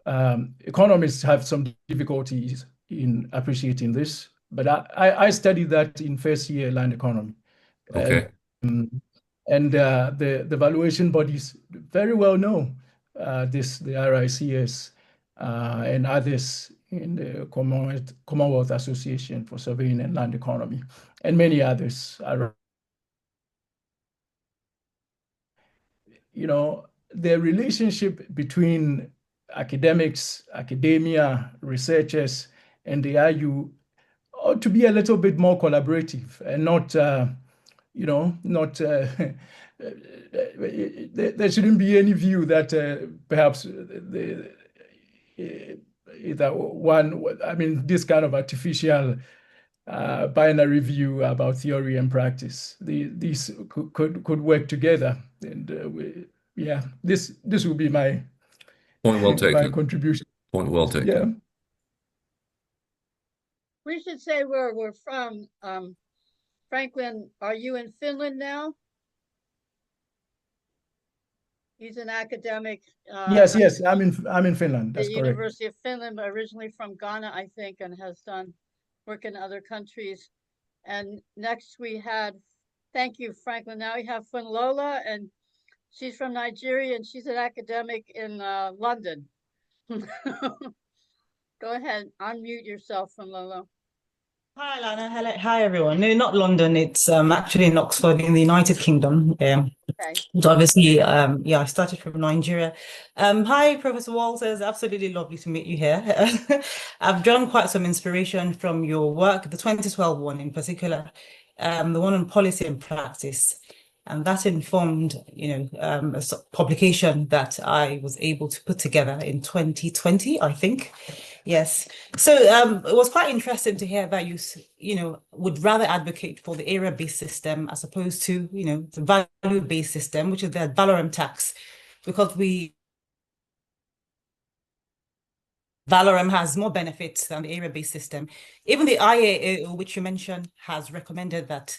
Economists have some difficulties in appreciating this, but I studied that in first year land economy. Okay. And the valuation bodies very well know the RICS and others in the Commonwealth Association for Surveying and Land Economy, and many others are. The relationship between academia, researchers, and the IU ought to be a little bit more collaborative and not, there shouldn't be any view that perhaps this kind of artificial binary view about theory and practice. These could work together, and this will be my Point well taken. my contribution. Point well taken. Yeah. We should say where we're from. Franklin, are you in Finland now? He's an academic. Yes, I'm in Finland. That's the correct. University of Finland, but originally from Ghana, I think, and has done work in other countries. And next we had, thank you, Franklin. Now we have Funlola, and she's from Nigeria, and she's an academic in London. Go ahead, unmute yourself, Funlola. Hi, Lana. Hello. Hi, everyone. No, not London. It's actually in Oxford in the United Kingdom. Okay. So obviously, I started from Nigeria. Hi, Professor Walters. Absolutely lovely to meet you here. I've drawn quite some inspiration from your work, the 2012 one in particular, the one on policy and practice. And that informed, a publication that I was able to put together in 2020, I think. Yes. So it was quite interesting to hear that you would rather advocate for the area-based system as opposed to, the value-based system, which is the Bachelor tax, because Bachelor has more benefits than the area-based system. Even the IAAO, which you mentioned, has recommended that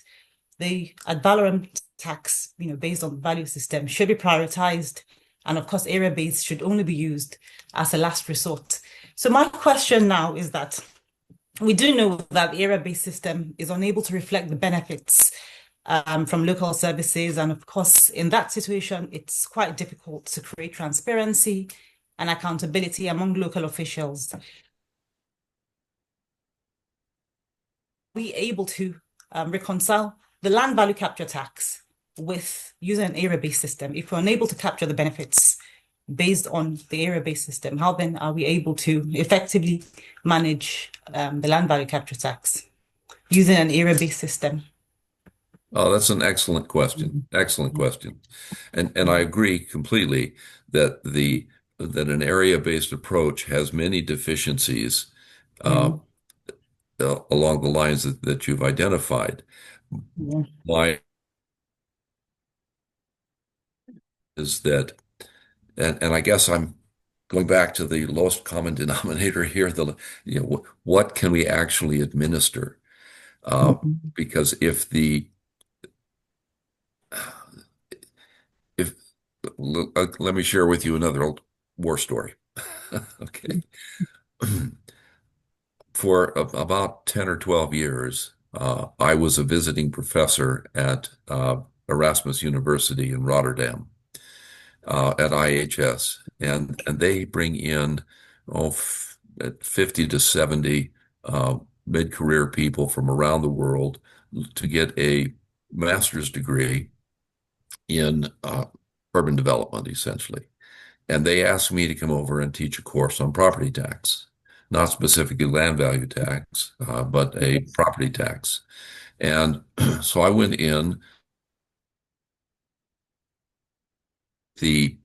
the ad valorem tax, based on the value system, should be prioritized. And of course, area-based should only be used as a last resort. So my question now is that we do know that the area-based system is unable to reflect the benefits from local services. And of course, in that situation, it's quite difficult to create transparency and accountability among local officials. Are we able to reconcile the land value capture tax with using an area-based system? If we're unable to capture the benefits based on the area-based system, how then are we able to effectively manage the land value capture tax using an area-based system? Oh, that's an excellent question. Excellent question. And I agree completely that an area-based approach has many deficiencies along the lines that you've identified. Why is that? And I guess I'm going back to the lowest common denominator here. What can we actually administer? Because let me share with you another old war story. Okay. For about 10 or 12 years, I was a visiting professor at Erasmus University in Rotterdam. At IHS, and they bring in 50 to 70 mid-career people from around the world to get a master's degree in urban development, essentially. And they asked me to come over and teach a course on property tax, not specifically land value tax, but a property tax. And so I went in. The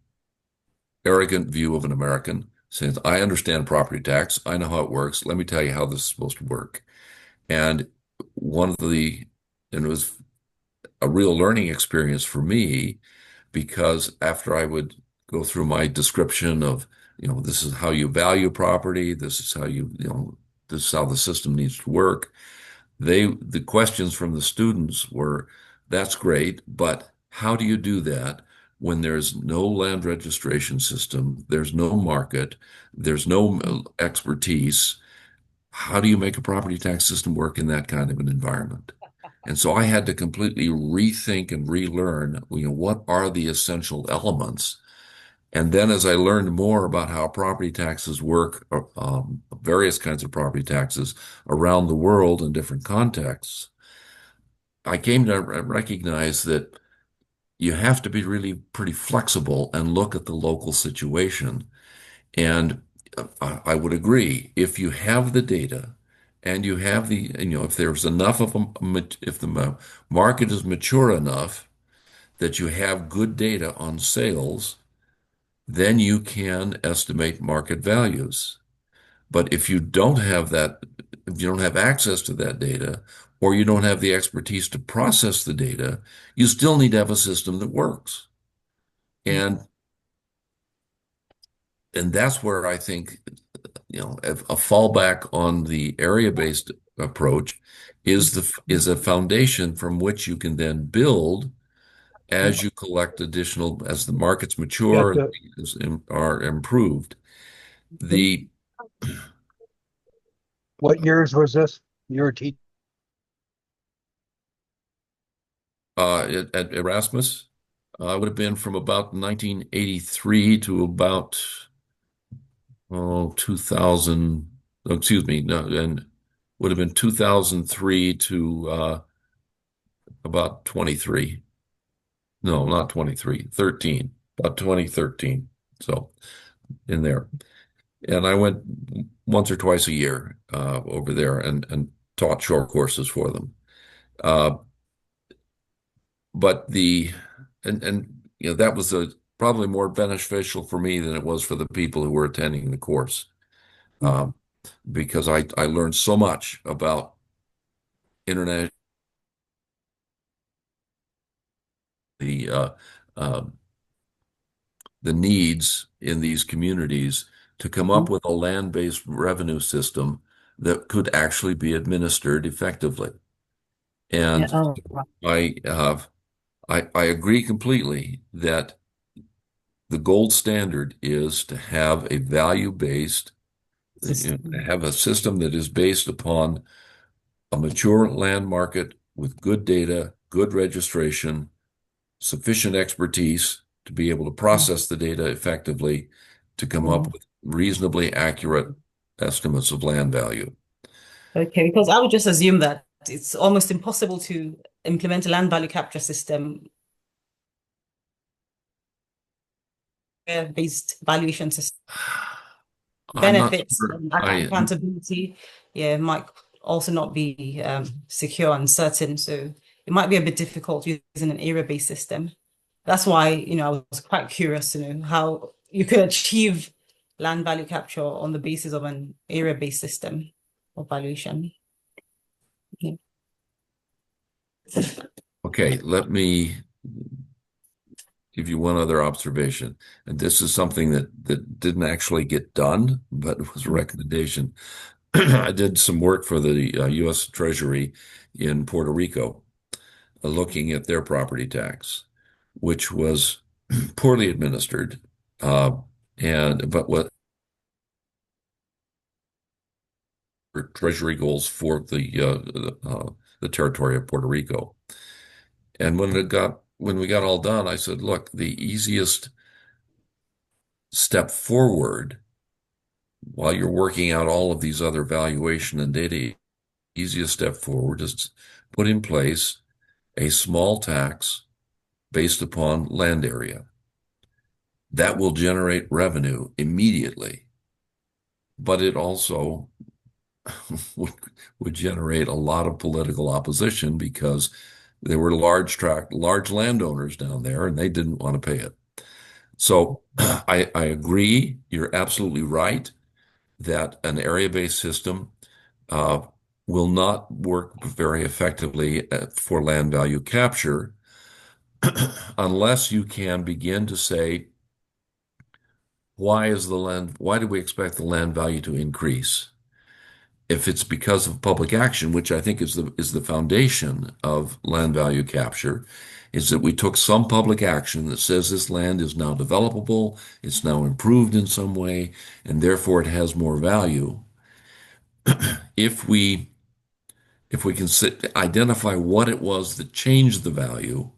arrogant view of an American saying, I understand property tax. I know how it works. Let me tell you how this is supposed to work. And it was a real learning experience for me, because after I would go through my description of, this is how you value property. This is how this is how the system needs to work. The questions from the students were, that's great, but how do you do that when there's no land registration system, there's no market, there's no expertise? How do you make a property tax system work in that kind of an environment? And so I had to completely rethink and relearn, what are the essential elements? And then as I learned more about how property taxes work, various kinds of property taxes around the world in different contexts, I came to recognize that you have to be really pretty flexible and look at the local situation. And I would agree, if you have the data and you have if there's enough of if the market is mature enough that you have good data on sales, then you can estimate market values. But if you don't have that, if you don't have access to that data, or you don't have the expertise to process the data, you still need to have a system that works. And that's where I think, a fallback on the area-based approach is a foundation from which you can then build as you collect as the markets mature and are improved. What years was this? You were teaching? At Erasmus, would have been from about 1983 to about 2000. Excuse me, no, and would have been 2003 to about 23. No, not 23, 13, about 2013. So in there. And I went once or twice a year over there and taught short courses for them. But that was probably more beneficial for me than it was for the people who were attending the course, because I learned so much about international the needs in these communities to come up with a land-based revenue system that could actually be administered effectively. And I agree completely that the gold standard is to have a value-based, have a system that is based upon a mature land market with good data, good registration, sufficient expertise to be able to process the data effectively to come up with reasonably accurate estimates of land value. Okay, because I would just assume that it's almost impossible to implement a land value capture system based valuation system. Benefits and accountability, might also not be secure and certain. So it might be a bit difficult using an area-based system. That's why, I was quite curious to know how you could achieve land value capture on the basis of an area-based system of valuation. Okay, let me give you one other observation. And this is something that didn't actually get done, but it was a recommendation. I did some work for the U.S. Treasury in Puerto Rico, looking at their property tax, which was poorly administered, but what Treasury goals for the territory of Puerto Rico. And when we got all done, I said, look, the easiest step forward while you're working out all of these other valuation and data, easiest step forward is put in place a small tax based upon land area. That will generate revenue immediately, but it also would generate a lot of political opposition because there were large landowners down there and they didn't want to pay it. So I agree, you're absolutely right that an area-based system will not work very effectively for land value capture unless you can begin to say, why do we expect the land value to increase? If it's because of public action, which I think is the foundation of land value capture, is that we took some public action that says this land is now developable, it's now improved in some way, and therefore it has more value. If we can identify what it was that changed the value,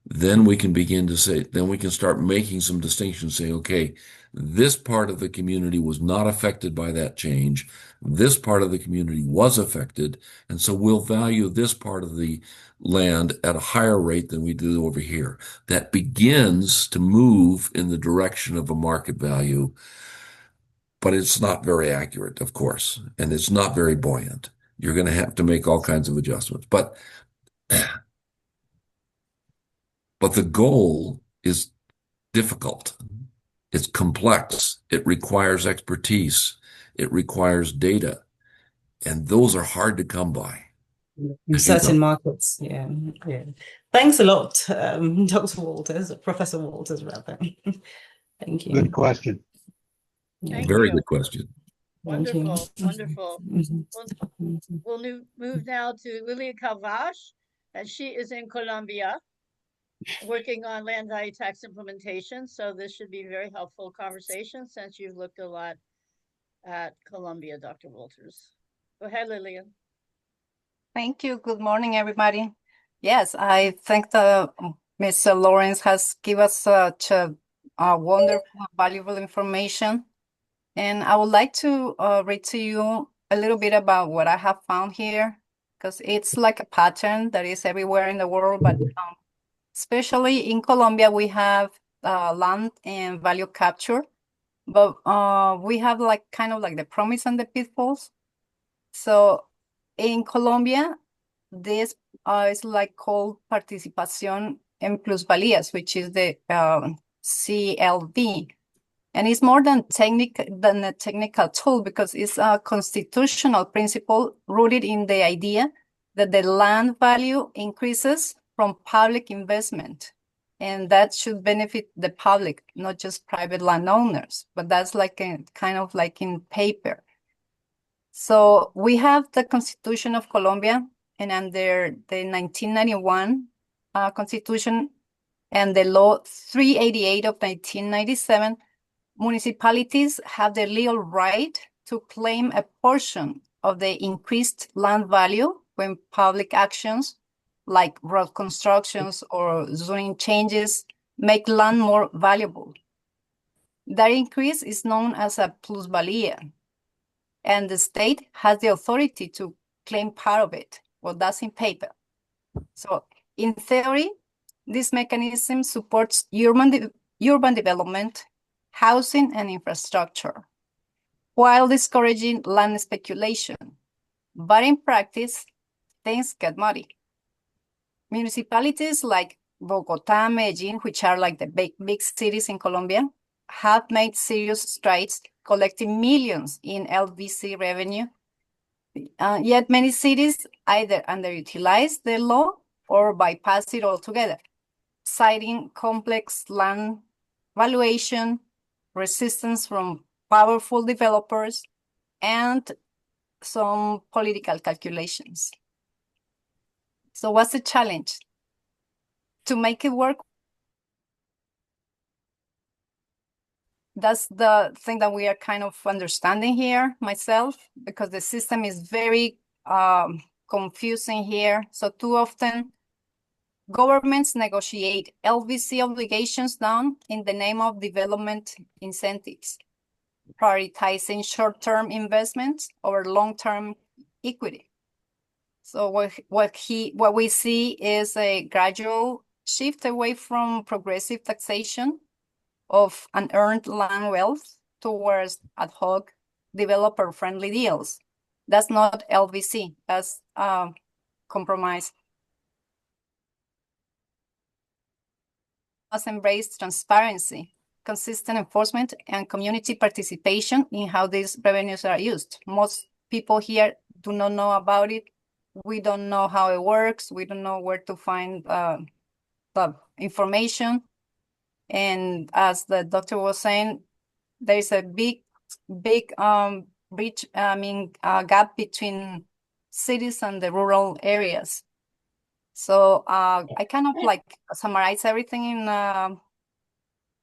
then we can start making some distinctions, saying, okay, this part of the community was not affected by that change. This part of the community was affected, and so we'll value this part of the land at a higher rate than we do over here. That begins to move in the direction of a market value, but it's not very accurate, of course, and it's not very buoyant. You're going to have to make all kinds of adjustments. But the goal is difficult. It's complex. It requires expertise. It requires data. And those are hard to come by. In certain markets, yeah. Thanks a lot, Dr. Walters, Professor Walters, rather. Thank you. Good question. Very good question. Wonderful, wonderful. We'll move now to Lilia Calvache, and she is in Colombia working on land value tax implementation. So this should be a very helpful conversation since you've looked a lot at Colombia, Dr. Walters. Go ahead, Lillian. Thank you. Good morning, everybody. Yes, I think Mr. Lawrence has given us such a wonderful, valuable information. And I would like to read to you a little bit about what I have found here, because it's like a pattern that is everywhere in the world, but especially in Colombia, we have land and value capture, but we have kind of like the promise and the pitfalls. So in Colombia, this is called participación en plusvalías, which is the CLV. And it's more than a technical tool because it's a constitutional principle rooted in the idea that the land value increases from public investment. And that should benefit the public, not just private landowners, but that's kind of like in paper. So we have the Constitution of Colombia, and under the 1991 Constitution and the Law 388 of 1997, municipalities have the legal right to claim a portion of the increased land value when public actions like road constructions or zoning changes make land more valuable. That increase is known as a plusvalía, and the state has the authority to claim part of it. Well, that's in paper. So in theory, this mechanism supports urban development, housing, and infrastructure, while discouraging land speculation. But in practice, things get muddy. Municipalities like Bogota, Medellin, which are like the big cities in Colombia, have made serious strides collecting millions in LVC revenue. Yet many cities either underutilize the law or bypass it altogether, citing complex land valuation, resistance from powerful developers, and some political calculations. So what's the challenge? To make it work, that's the thing that we are kind of understanding here myself, because the system is very confusing here. So too often, governments negotiate LVC obligations down in the name of development incentives, prioritizing short-term investments over long-term equity. So what we see is a gradual shift away from progressive taxation of unearned land wealth towards ad hoc developer-friendly deals. That's not LVC, that's compromise. Must embrace transparency, consistent enforcement, and community participation in how these revenues are used. Most people here do not know about it. We don't know how it works. We don't know where to find the information. And as the doctor was saying, there's a big gap between cities and the rural areas. So I kind of like summarize everything in a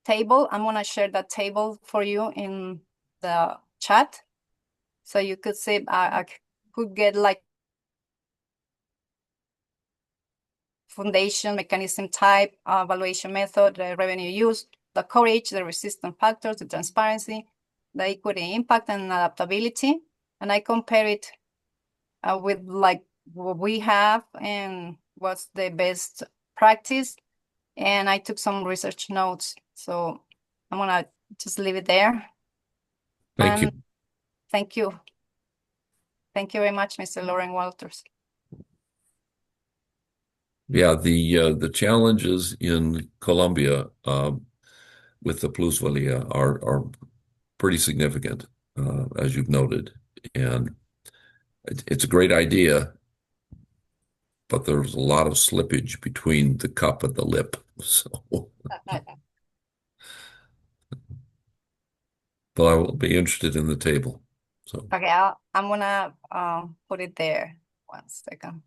table. I'm gonna share that table for you in the chat, so you could see. I could get like foundation, mechanism type, evaluation method, the revenue use, the coverage, the resistance factors, the transparency, the equity impact, and adaptability. And I compare it with like what we have and what's the best practice. And I took some research notes. So I'm gonna just leave it there. Thank you. Thank you. Thank you very much, Mr. Lawrence Walters. Yeah, the challenges in Colombia with the plusvalia are pretty significant, as you've noted, and it's a great idea, but there's a lot of slippage between the cup and the lip. So, but I will be interested in the table. So, okay, I'm gonna put it there. 1 second.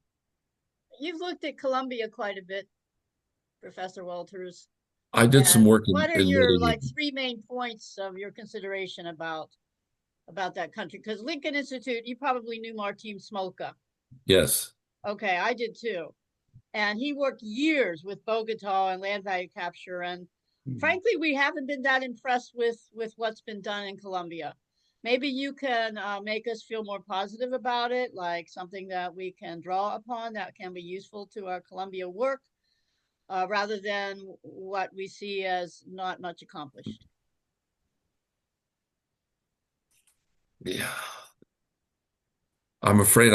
You've looked at Colombia quite a bit, Professor Walters. I did some work What are in your the, like 3 main points of your consideration about that country? Because Lincoln Institute, you probably knew Martin Smolka. yes. Okay, I did too. And he worked years with Bogota and land value capture. And frankly, we haven't been that impressed with what's been done in Colombia. Maybe you can make us feel more positive about it, like something that we can draw upon that can be useful to our Colombia work, rather than what we see as not much accomplished. Yeah. I'm afraid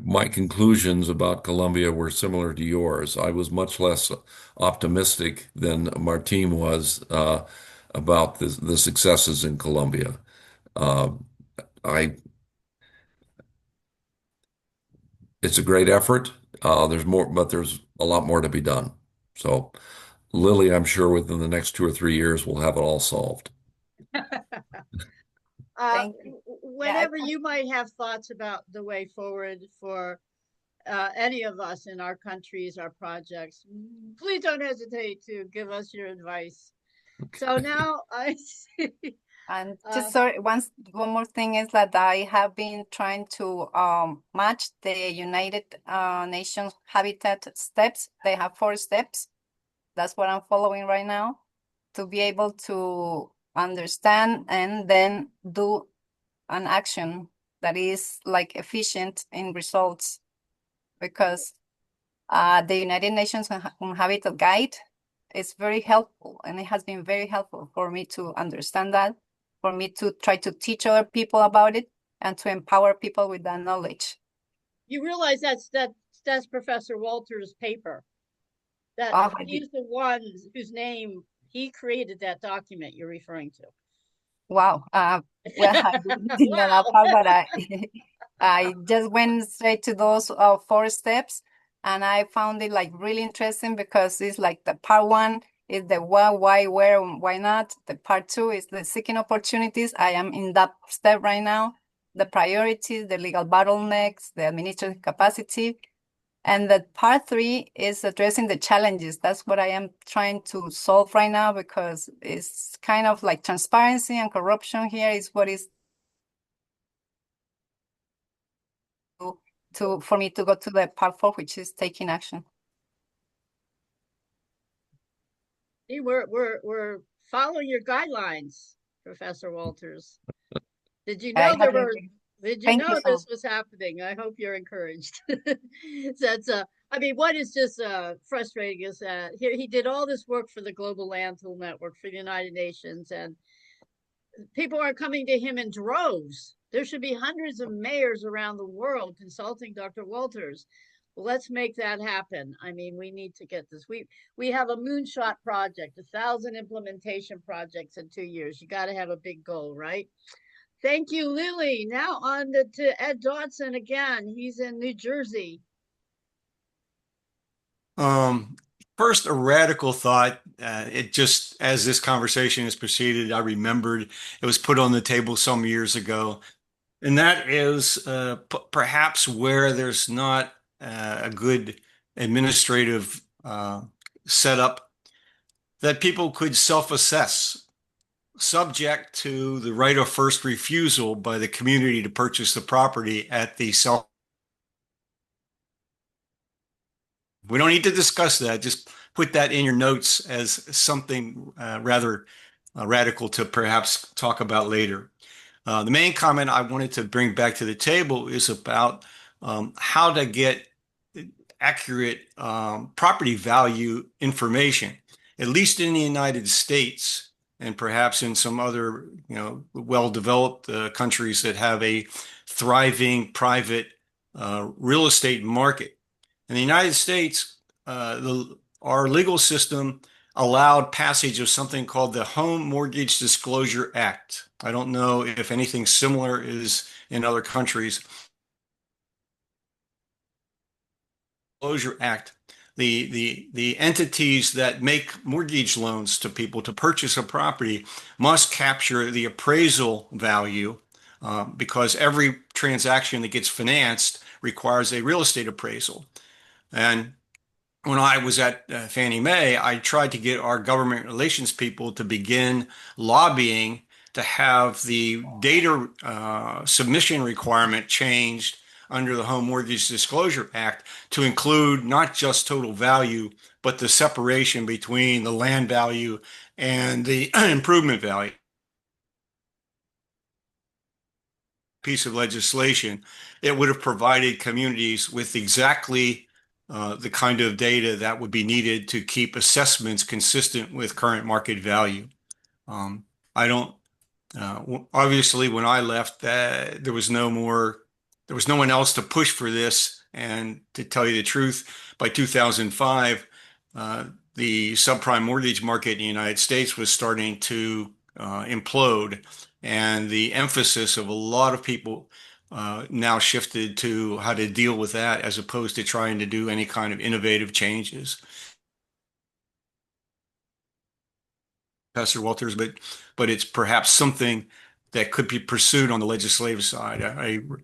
my conclusions about Colombia were similar to yours. I was much less optimistic than Martin was about the successes in Colombia. I It's a great effort. There's more, but there's a lot more to be done. So, Lily, I'm sure within the next 2 or 3 years we'll have it all solved. Thank you. Whenever you might have thoughts about the way forward for any of us in our countries, our projects, please don't hesitate to give us your advice. Okay. So now I see. And just sorry, one more thing is that I have been trying to match the United Nations Habitat steps. They have 4 steps. That's what I'm following right now, to be able to understand and then do an action that is like efficient in results, because the United Nations Habitat Guide is very helpful, and it has been very helpful for me to understand that, for me to try to teach other people about it, and to empower people with that knowledge. You realize that's Professor Walters' paper. That he's the one whose name he created that document you're referring to. Wow. Well, I didn't know that part, but I just went straight to those 4 steps, and I found it like really interesting, because it's like the part 1 is the what, why, where, why not. The part 2 is the seeking opportunities. I am in that step right now. The priorities, the legal bottlenecks, the administrative capacity. And the part 3 is addressing the challenges. That's what I am trying to solve right now, because it's kind of like transparency and corruption here is what is for me to go to the part 4, which is taking action. See, we're following your guidelines, Professor Walters. Did you know this was happening? I hope you're encouraged. That's I mean, what is just frustrating is that he did all this work for the Global Landfill Network, for the United Nations, and people are coming to him in droves. There should be hundreds of mayors around the world consulting Dr. Walters. Well, let's make that happen. I mean, we need to get this. We have a moonshot project, 1,000 implementation projects in 2 years. You got to have a big goal, right? Thank you, Lily. Now on to Ed Dodson again. He's in New Jersey. Prof, First, a radical thought. It just, as this conversation has proceeded, I remembered it was put on the table some years ago. And that is perhaps where there's not a good administrative setup, that people could self-assess, subject to the right of first refusal by the community to purchase the property at the self. We don't need to discuss that. Just put that in your notes as something rather radical to perhaps talk about later. The main comment I wanted to bring back to the table is about how to get accurate property value information, at least in the United States, and perhaps in some other, well-developed countries that have a thriving private real estate market. In the United States, our legal system allowed passage of something called the Home Mortgage Disclosure Act. I don't know if anything similar is in other countries. Disclosure Act, the entities that make mortgage loans to people to purchase a property must capture the appraisal value because every transaction that gets financed requires a real estate appraisal. And when I was at Fannie Mae, I tried to get our government relations people to begin lobbying to have the data submission requirement changed under the Home Mortgage Disclosure Act to include not just total value, but the separation between the land value and the improvement value. Piece of legislation, it would have provided communities with exactly the kind of data that would be needed to keep assessments consistent with current market value. Obviously, when I left, there was no one else to push for this. And to tell you the truth, by 2005, the subprime mortgage market in the United States was starting to implode. And the emphasis of a lot of people now shifted to how to deal with that as opposed to trying to do any kind of innovative changes. Professor Walters, but it's perhaps something that could be pursued on the legislative side,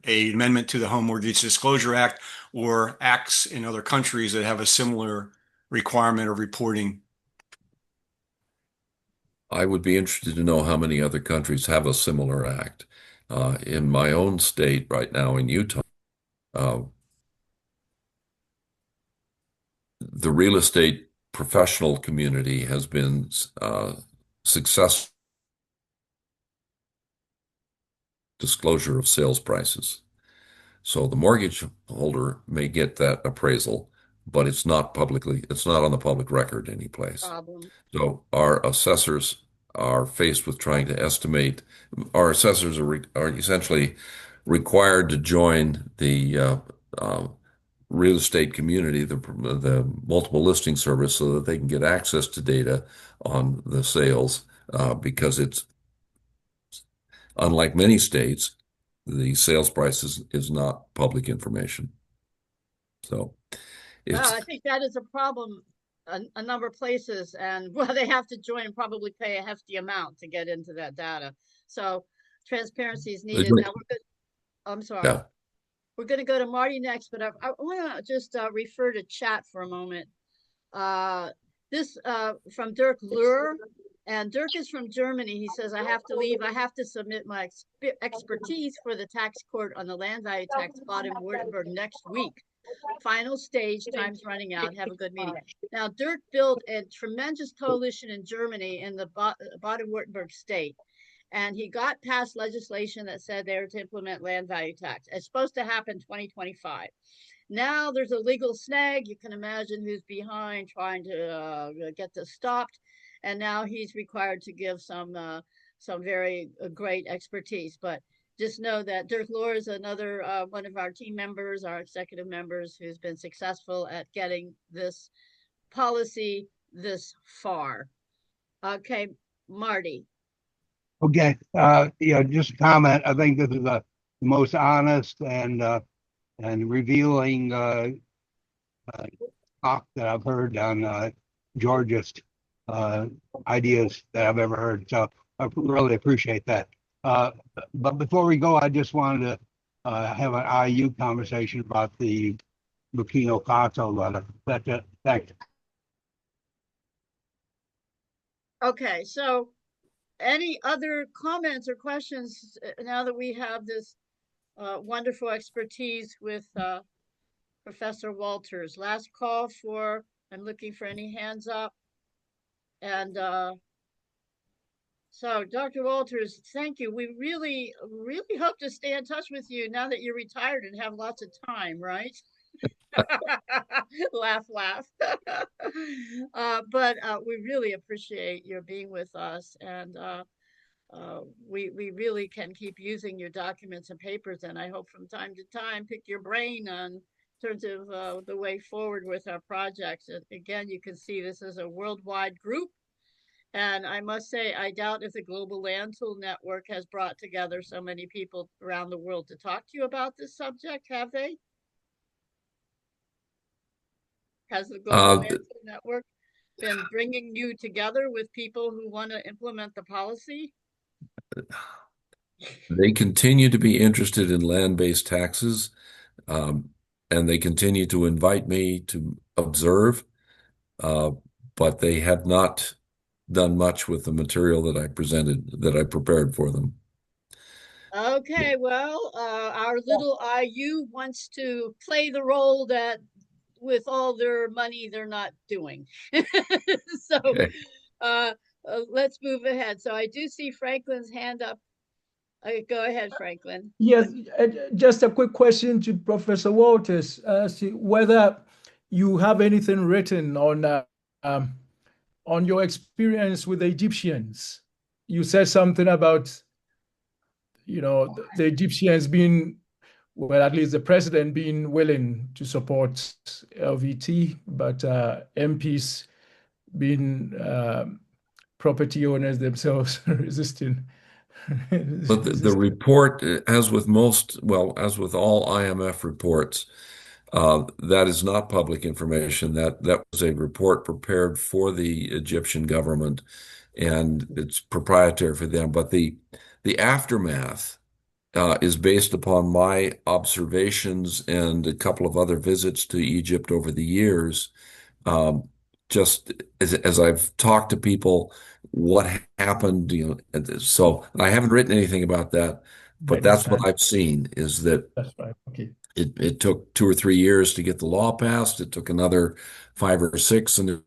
a amendment to the Home Mortgage Disclosure Act or acts in other countries that have a similar requirement of reporting. I would be interested to know how many other countries have a similar act. In my own state right now in Utah, the real estate professional community has been successful disclosure of sales prices. So the mortgage holder may get that appraisal, but it's not on the public record anyplace. So our assessors are faced with trying to estimate. Our assessors are essentially required to join the real estate community, the multiple listing service, so that they can get access to data on the sales, because it's unlike many states, the sales price is not public information. So I think that is a problem a number of places, and they have to join and probably pay a hefty amount to get into that data. So transparency is needed. Now I'm sorry. Yeah. We're going to go to Marty next, but I want to just refer to chat for a moment. This from Dirk Luhr, and Dirk is from Germany. He says, I have to leave. I have to submit my expertise for the tax court on the land value tax Baden-Württemberg next week. Final stage, time's running out. Have a good meeting. Now, Dirk built a tremendous coalition in Germany in the Baden-Württemberg state. And he got passed legislation that said they were to implement land value tax. It's supposed to happen 2025. Now there's a legal snag. You can imagine who's behind trying to get this stopped. And now he's required to give some very great expertise. But just know that Dirk Luhr is another one of our team members, our executive members, who's been successful at getting this policy this far. Okay, Marty. Okay, just a comment. I think this is the most honest and revealing talk that I've heard on Georgist ideas that I've ever heard. So I really appreciate that. But before we go, I just wanted to have an IU conversation about the Burkina Faso letter. That's it. Thanks. Okay, so any other comments or questions now that we have this wonderful expertise with Professor Walters? Last call for, I'm looking for any hands up. And so Dr. Walters, thank you. We really, really hope to stay in touch with you now that you're retired and have lots of time, right? Laugh, laugh. But we really appreciate your being with us, and we really can keep using your documents and papers, and I hope from time to time pick your brain on terms of the way forward with our projects. And again, you can see this is a worldwide group, and I must say, I doubt if the Global Land Tool Network has brought together so many people around the world to talk to you about this subject, have they? Has the Global Land Tool Network been bringing you together with people who want to implement the policy? They continue to be interested in land-based taxes, and they continue to invite me to observe, but they have not done much with the material that I presented, that I prepared for them. Okay, well, our little IU wants to play the role that with all their money they're not doing. So Okay. Let's move ahead. So I do see Franklin's hand up. Go ahead, Franklin. Yes, just a quick question to Professor Walters, whether you have anything written on your experience with the Egyptians. You said something about, you know, the Egyptians being, well, at least the president being willing to support LVT, but MPs being property owners themselves resisting. But the report, as with most, well, as with all IMF reports, that is not public information. That was a report prepared for the Egyptian government, and it's proprietary for them. But the aftermath is based upon my observations and a couple of other visits to Egypt over the years. Just as I've talked to people, what happened, you know, so I haven't written anything about that, but that's what I've seen is that that's right. Okay. It took 2 or 3 years to get the law passed. It took another 5 or 6 and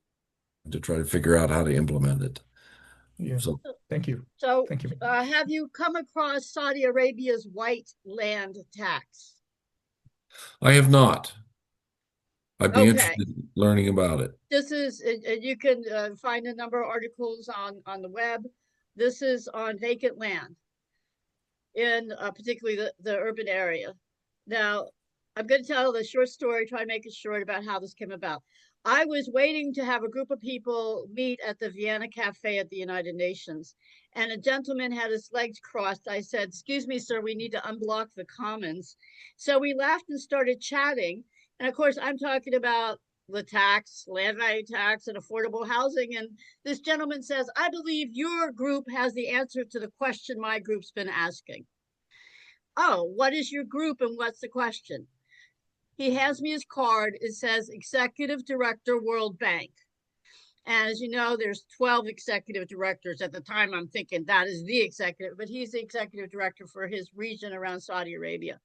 to try to figure out how to implement it. Yeah. So thank you. So thank you. Have you come across Saudi Arabia's white land tax? I have not. I'd be Okay. interested in learning about it. This is, you can find a number of articles on the web. This is on vacant land in particularly the urban area. Now, I'm going to tell the short story, try to make it short, about how this came about. I was waiting to have a group of people meet at the Vienna Cafe at the United Nations, and a gentleman had his legs crossed. I said, "Excuse me, sir, we need to unblock the commons." So we laughed and started chatting. And of course, I'm talking about the tax, land value tax, and affordable housing. And this gentleman says, "I believe your group has the answer to the question my group's been asking." Oh, what is your group and what's the question? He hands me his card. It says Executive Director, World Bank. And as you know, there's 12 executive directors. At the time, I'm thinking that is the executive, but he's the executive director for his region around Saudi Arabia.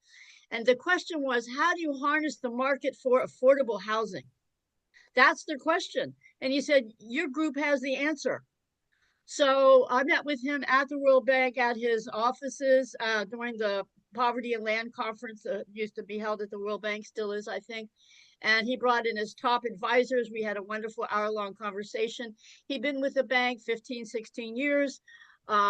And the question was, how do you harness the market for affordable housing? That's their question. And he said, your group has the answer. So I met with him at the World Bank at his offices during the Poverty and Land Conference that used to be held at the World Bank, still is, I think. And he brought in his top advisors. We had a wonderful hour-long conversation. He'd been with the bank 15, 16 years.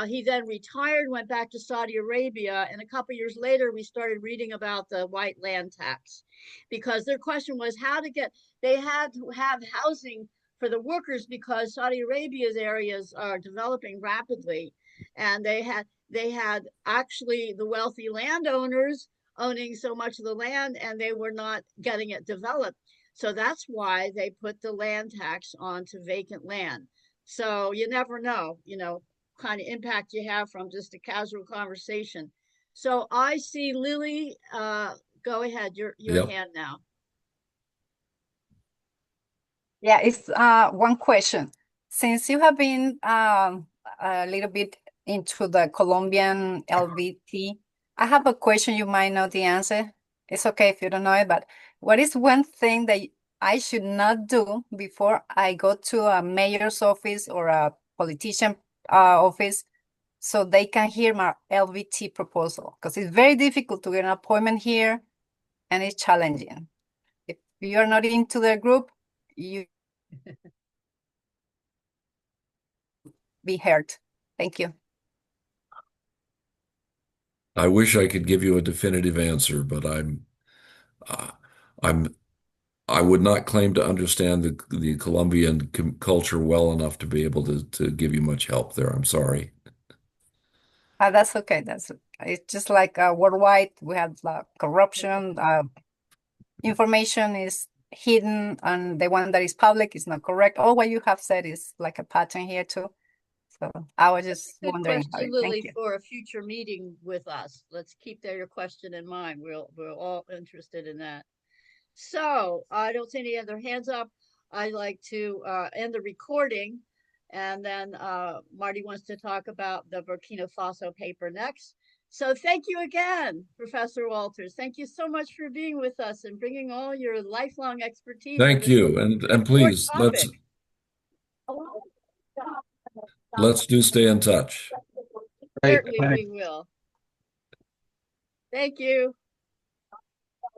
He then retired, went back to Saudi Arabia, and a couple of years later, we started reading about the white land tax, because their question was how to get, they had to have housing for the workers because Saudi Arabia's areas are developing rapidly, and they had actually the wealthy landowners owning so much of the land, and they were not getting it developed. So that's why they put the land tax onto vacant land. So you never know, kind of impact you have from just a casual conversation. So I see Lily, go ahead, your Yep. hand now. Yeah, it's one question. Since you have been a little bit into the Colombian LBT, I have a question. You might know the answer. It's okay if you don't know it, but what is one thing that I should not do before I go to a mayor's office or a politician office so they can hear my LBT proposal? Because it's very difficult to get an appointment here and it's challenging. If you're not into the group, you be heard. Thank you. I wish I could give you a definitive answer, but uh, I would not claim to understand the Colombian culture well enough to be able to give you much help there. I'm sorry. That's okay. It's just like worldwide. We have corruption. Information is hidden, and the one that is public is not correct. All what you have said is like a pattern here too. So I was just Good wondering question, how it. Lily, Thank you. for a future meeting with us. Let's keep your question in mind. We're all interested in that. So I don't see any other hands up. I'd like to end the recording, and then Marty wants to talk about the Burkina Faso paper next. So thank you again, Professor Walters. Thank you so much for being with us and bringing all your lifelong expertise. Thank you, and please let's do stay in touch. Certainly we will. Thank you.